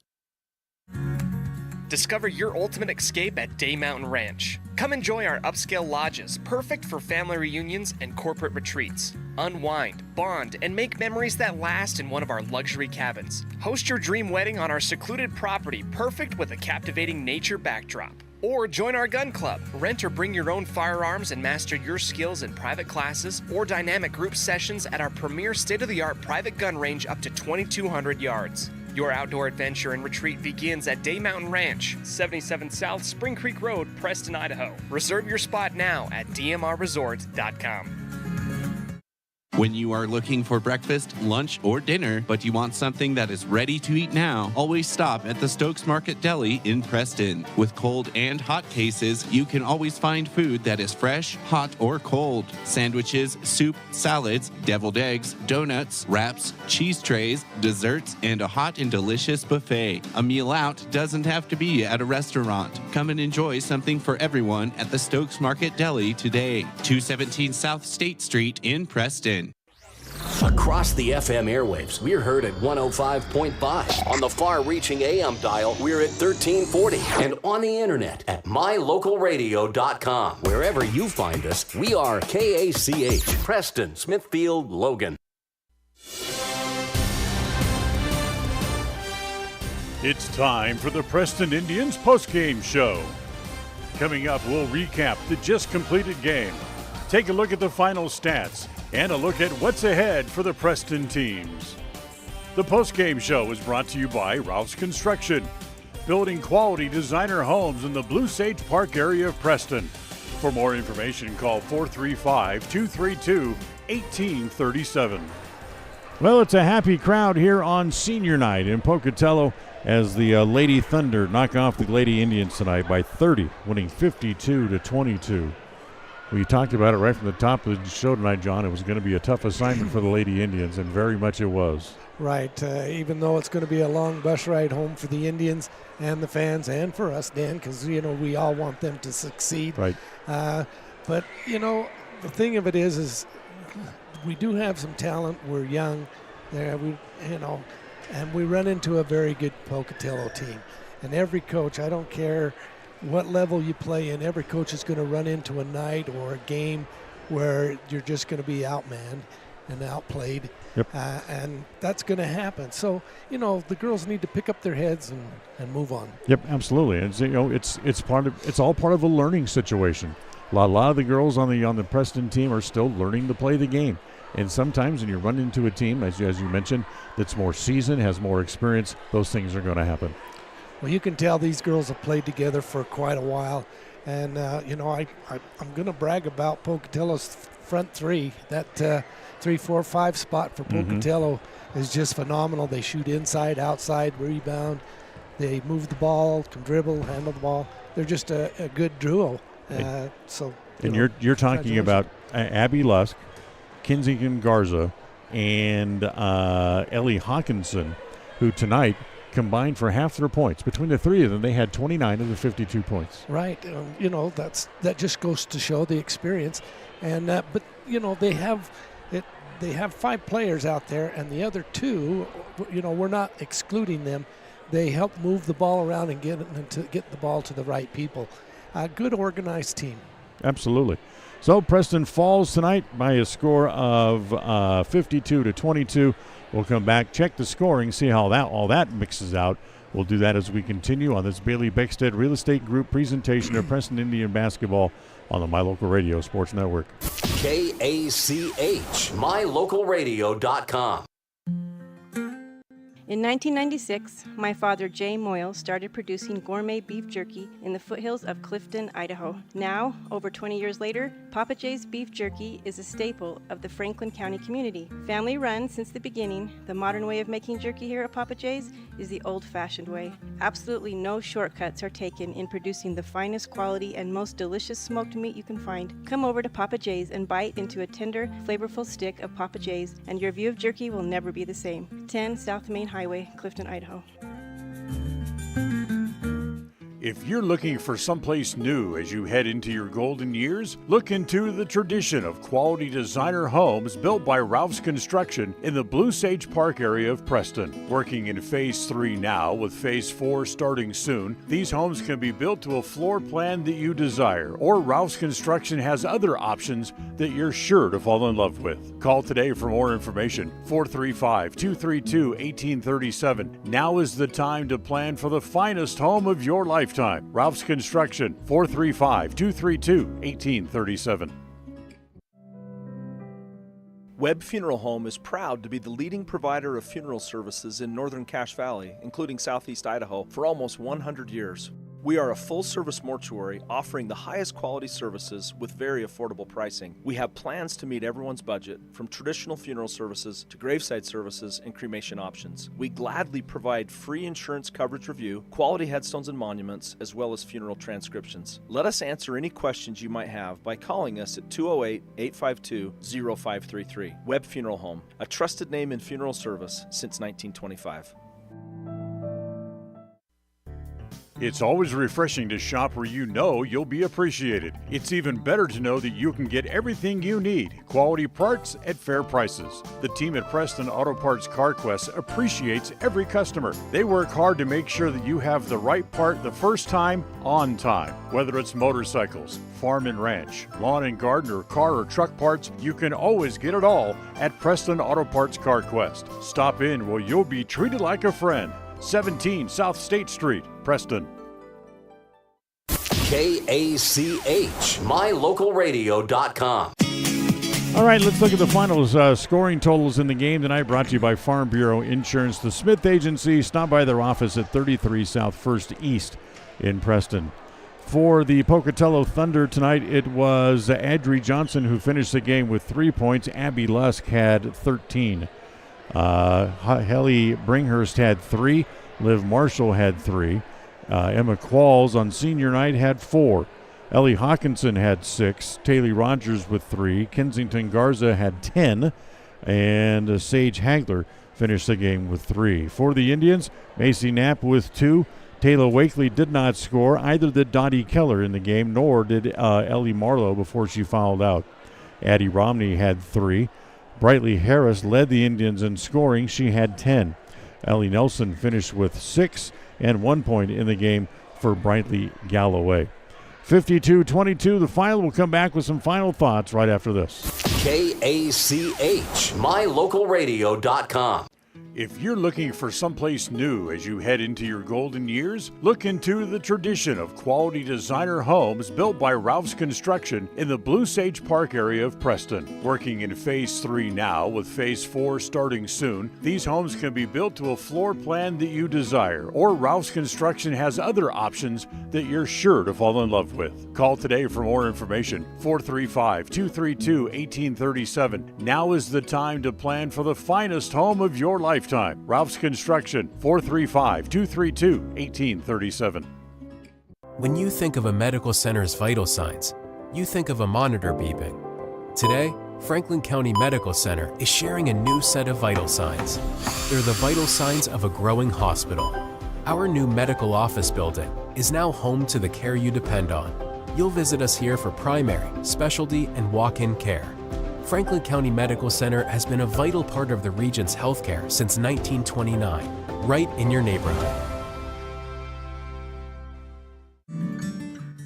Speaker 3: Discover your ultimate escape at Day Mountain Ranch. Come enjoy our upscale lodges, perfect for family reunions and corporate retreats. Unwind, bond, and make memories that last in one of our luxury cabins. Host your dream wedding on our secluded property, perfect with a captivating nature backdrop. Or join our gun club. Rent or bring your own firearms and master your skills in private classes or dynamic group sessions at our premier state-of-the-art private gun range up to 2,200 yards. Your outdoor adventure and retreat begins at Day Mountain Ranch, 77 South Spring Creek Road, Preston, Idaho. Reserve your spot now at dmrresort.com.
Speaker 15: When you are looking for breakfast, lunch, or dinner, but you want something that is ready to eat now, always stop at the Stokes Market Deli in Preston. With cold and hot cases, you can always find food that is fresh, hot, or cold. Sandwiches, soup, salads, deviled eggs, donuts, wraps, cheese trays, desserts, and a hot and delicious buffet. A meal out doesn't have to be at a restaurant. Come and enjoy something for everyone at the Stokes Market Deli today. 217 South State Street in Preston.
Speaker 2: Across the FM airwaves, we're heard at 105.5. On the far-reaching AM dial, we're at 1340. And on the internet at mylocalradio.com. Wherever you find us, we are KACH, Preston, Smithfield, Logan.
Speaker 1: It's time for the Preston Indians postgame show. Coming up, we'll recap the just completed game, take a look at the final stats, and a look at what's ahead for the Preston teams. The postgame show is brought to you by Ralph's Construction, building quality designer homes in the Blue Sage Park area of Preston. For more information, call 435-232-1837. Well, it's a happy crowd here on senior night in Pocatello as the Lady Thunder knock off the Lady Indians tonight by 30, winning 52-22. We talked about it right from the top of the show tonight, John. It was going to be a tough assignment for the Lady Indians, and very much it was.
Speaker 10: Right. Even though it's going to be a long bus ride home for the Indians and the fans and for us, Dan, because, we all want them to succeed.
Speaker 1: Right.
Speaker 10: But, the thing of it is we do have some talent. We're young. And we run into a very good Pocatello team. And every coach, I don't care what level you play in, every coach is going to run into a night or a game where you're just going to be outmanned and outplayed.
Speaker 1: Yep.
Speaker 10: And that's going to happen. So, the girls need to pick up their heads and move on.
Speaker 1: Yep, absolutely. And it's all part of a learning situation. A lot of the girls on the Preston team are still learning to play the game. And sometimes when you run into a team, as you mentioned, that's more seasoned, has more experience, those things are going to happen.
Speaker 10: Well, you can tell these girls have played together for quite a while. And, I'm going to brag about Pocatello's front three. That 3-4-5 spot for Pocatello is just phenomenal. They shoot inside, outside, rebound. They move the ball, can dribble, handle the ball. They're just a good duo.
Speaker 1: You're talking about Abby Lusk, Kensington Garza, and Ellie Hawkinson, who tonight combined for half their points. Between the three of them, they had 29 of the 52 points.
Speaker 10: Right. That just goes to show the experience. And but they have 5 players out there, and the other 2, we're not excluding them. They help move the ball around and get the ball to the right people. A good organized team.
Speaker 1: Absolutely. So Preston falls tonight by a score of 52-22. We'll come back, check the scoring, see how all that mixes out. We'll do that as we continue on this Bailey Beckstead Real Estate Group presentation of Preston Indian basketball on the My Local Radio Sports Network.
Speaker 2: KACH, mylocalradio.com.
Speaker 21: In 1996, my father, Jay Moyle, started producing gourmet beef jerky in the foothills of Clifton, Idaho. Now, over 20 years later, Papa Jay's beef jerky is a staple of the Franklin County community. Family run since the beginning, the modern way of making jerky here at Papa Jay's is the old-fashioned way. Absolutely no shortcuts are taken in producing the finest quality and most delicious smoked meat you can find. Come over to Papa Jay's and bite into a tender, flavorful stick of Papa Jay's, and your view of jerky will never be the same. 10 South Main Highway, Clifton, Idaho.
Speaker 1: If you're looking for someplace new as you head into your golden years, look into the tradition of quality designer homes built by Ralph's Construction in the Blue Sage Park area of Preston. Working in Phase 3 now, with Phase 4 starting soon, these homes can be built to a floor plan that you desire, or Ralph's Construction has other options that you're sure to fall in love with. Call today for more information, 435-232-1837. Now is the time to plan for the finest home of your lifetime. Ralph's Construction, 435-232-1837.
Speaker 13: Webb Funeral Home is proud to be the leading provider of funeral services in northern Cache Valley, including southeast Idaho, for almost 100 years. We are a full-service mortuary offering the highest quality services with very affordable pricing. We have plans to meet everyone's budget, from traditional funeral services to graveside services and cremation options. We gladly provide free insurance coverage review, quality headstones and monuments, as well as funeral transcriptions. Let us answer any questions you might have by calling us at 208-852-0533. Webb Funeral Home, a trusted name in funeral service since 1925.
Speaker 1: It's always refreshing to shop where you know you'll be appreciated. It's even better to know that you can get everything you need, quality parts at fair prices. The team at Preston Auto Parts CarQuest appreciates every customer. They work hard to make sure that you have the right part the first time, on time. Whether it's motorcycles, farm and ranch, lawn and garden, or car or truck parts, you can always get it all at Preston Auto Parts CarQuest. Stop in where you'll be treated like a friend. 17 South State Street, Preston.
Speaker 2: KACH, mylocalradio.com.
Speaker 1: All right, let's look at the finals scoring totals in the game tonight, brought to you by Farm Bureau Insurance. The Smith Agency. Stop by their office at 33 South 1st East in Preston. For the Pocatello Thunder tonight, it was Adri Johnson who finished the game with 3 points. Abby Lusk had 13. Helly Bringhurst had 3. Liv Marshall had 3. Emma Qualls on senior night had 4. Ellie Hawkinson had 6. Taylor Rogers with 3. Kensington Garza had 10. And Sage Hagler finished the game with 3. For the Indians, Macy Knapp with 2. Taylor Wakely did not score. Either did Dottie Keller in the game, nor did Ellie Marlowe before she fouled out. Addie Romney had 3. Brightly Harris led the Indians in scoring. She had 10. Ellie Nelson finished with 6 and 1 point in the game for Brightly Galloway. 52-22, the final. Will come back with some final thoughts right after this.
Speaker 2: KACH, mylocalradio.com.
Speaker 1: If you're looking for someplace new as you head into your golden years, look into the tradition of quality designer homes built by Ralph's Construction in the Blue Sage Park area of Preston. Working in Phase 3 now, with Phase 4 starting soon, these homes can be built to a floor plan that you desire, or Ralph's Construction has other options that you're sure to fall in love with. Call today for more information, 435-232-1837. Now is the time to plan for the finest home of your lifetime. Ralph's Construction, 435-232-1837.
Speaker 8: When you think of a medical center's vital signs, you think of a monitor beeping. Today, Franklin County Medical Center is sharing a new set of vital signs. They're the vital signs of a growing hospital. Our new medical office building is now home to the care you depend on. You'll visit us here for primary, specialty, and walk-in care. Franklin County Medical Center has been a vital part of the region's healthcare since 1929, right in your neighborhood.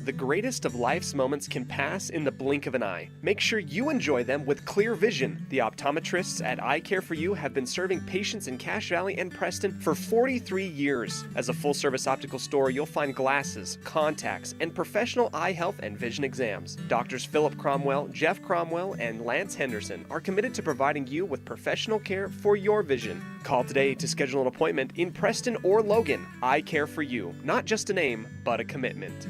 Speaker 3: The greatest of life's moments can pass in the blink of an eye. Make sure you enjoy them with clear vision. The optometrists at Eye Care for You have been serving patients in Cache Valley and Preston for 43 years. As a full-service optical store, you'll find glasses, contacts, and professional eye health and vision exams. Doctors Philip Cromwell, Jeff Cromwell, and Lance Henderson are committed to providing you with professional care for your vision. Call today to schedule an appointment in Preston or Logan. Eye Care for You, not just a name, but a commitment.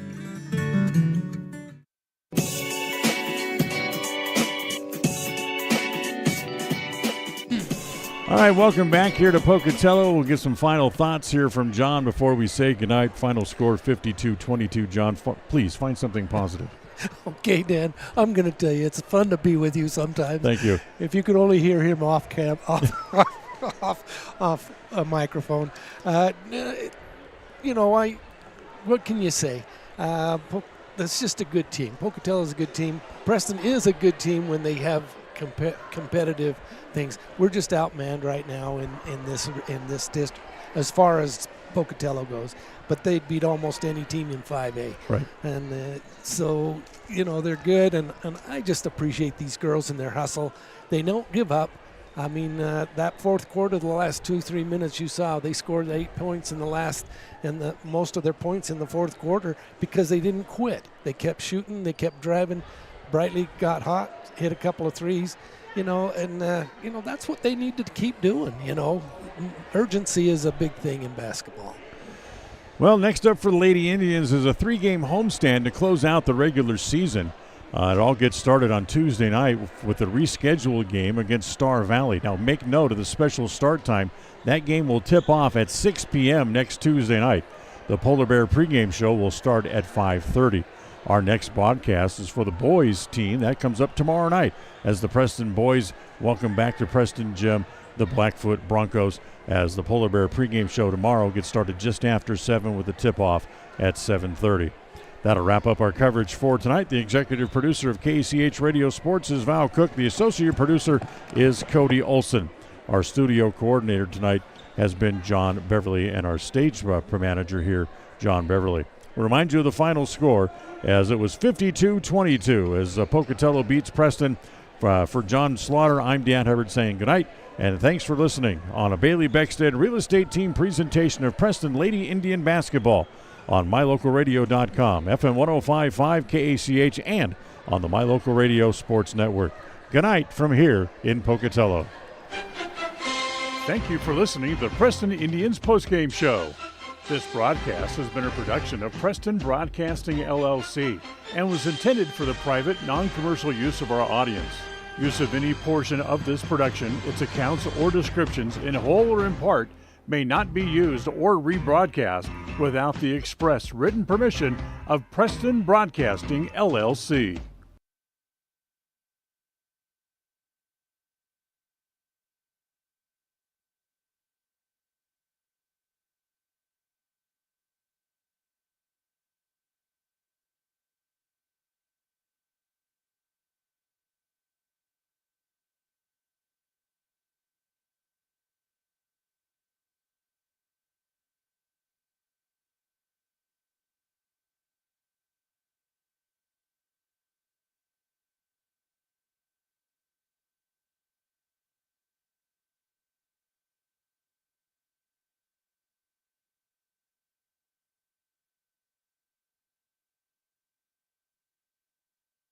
Speaker 1: All right, welcome back here to Pocatello. We'll get some final thoughts here from John before we say goodnight. Final score 52-22. John, please find something positive.
Speaker 10: Okay, Dan, I'm going to tell you, it's fun to be with you sometimes.
Speaker 1: Thank you.
Speaker 10: If you could only hear him off a microphone. What can you say? That's just a good team. Pocatello is a good team. Preston is a good team when they have competitive things. We're just outmanned right now in this district as far as Pocatello goes, but they'd beat almost any team in 5A.
Speaker 1: Right.
Speaker 10: And so they're good, and I just appreciate these girls and their hustle. They don't give up. I mean, that fourth quarter, the last 2-3 minutes you saw, they scored 8 points in the last, and most of their points in the fourth quarter because they didn't quit. They kept shooting, they kept driving. Brightly got hot, hit a couple of threes, and that's what they need to keep doing. Urgency is a big thing in basketball.
Speaker 1: Well, next up for the Lady Indians is a 3-game homestand to close out the regular season. It all gets started on Tuesday night with the rescheduled game against Star Valley. Now, make note of the special start time. That game will tip off at 6 p.m. next Tuesday night. The Polar Bear pregame show will start at 5:30. Our next broadcast is for the boys team. That comes up tomorrow night as the Preston boys welcome back to Preston Gym the Blackfoot Broncos, as the Polar Bear pregame show tomorrow gets started just after 7 with the tip-off at 7:30. That'll wrap up our coverage for tonight. The executive producer of KCH Radio Sports is Val Cook. The associate producer is Cody Olson. Our studio coordinator tonight has been John Beverly, and our stage manager here, John Beverly. We'll remind you of the final score, as it was 52-22 as Pocatello beats Preston. For John Slaughter, I'm Dan Hubbard saying goodnight, and thanks for listening on a Bailey Beckstead Real Estate Team presentation of Preston Lady Indian Basketball on MyLocalRadio.com, FM 105.5 KACH, and on the My Local Radio Sports Network. Good night from here in Pocatello.
Speaker 16: Thank you for listening to the Preston Indians postgame show. This broadcast has been a production of Preston Broadcasting, LLC, and was intended for the private, non-commercial use of our audience. Use of any portion of this production, its accounts or descriptions, in whole or in part, may not be used or rebroadcast without the express written permission of Preston Broadcasting, LLC.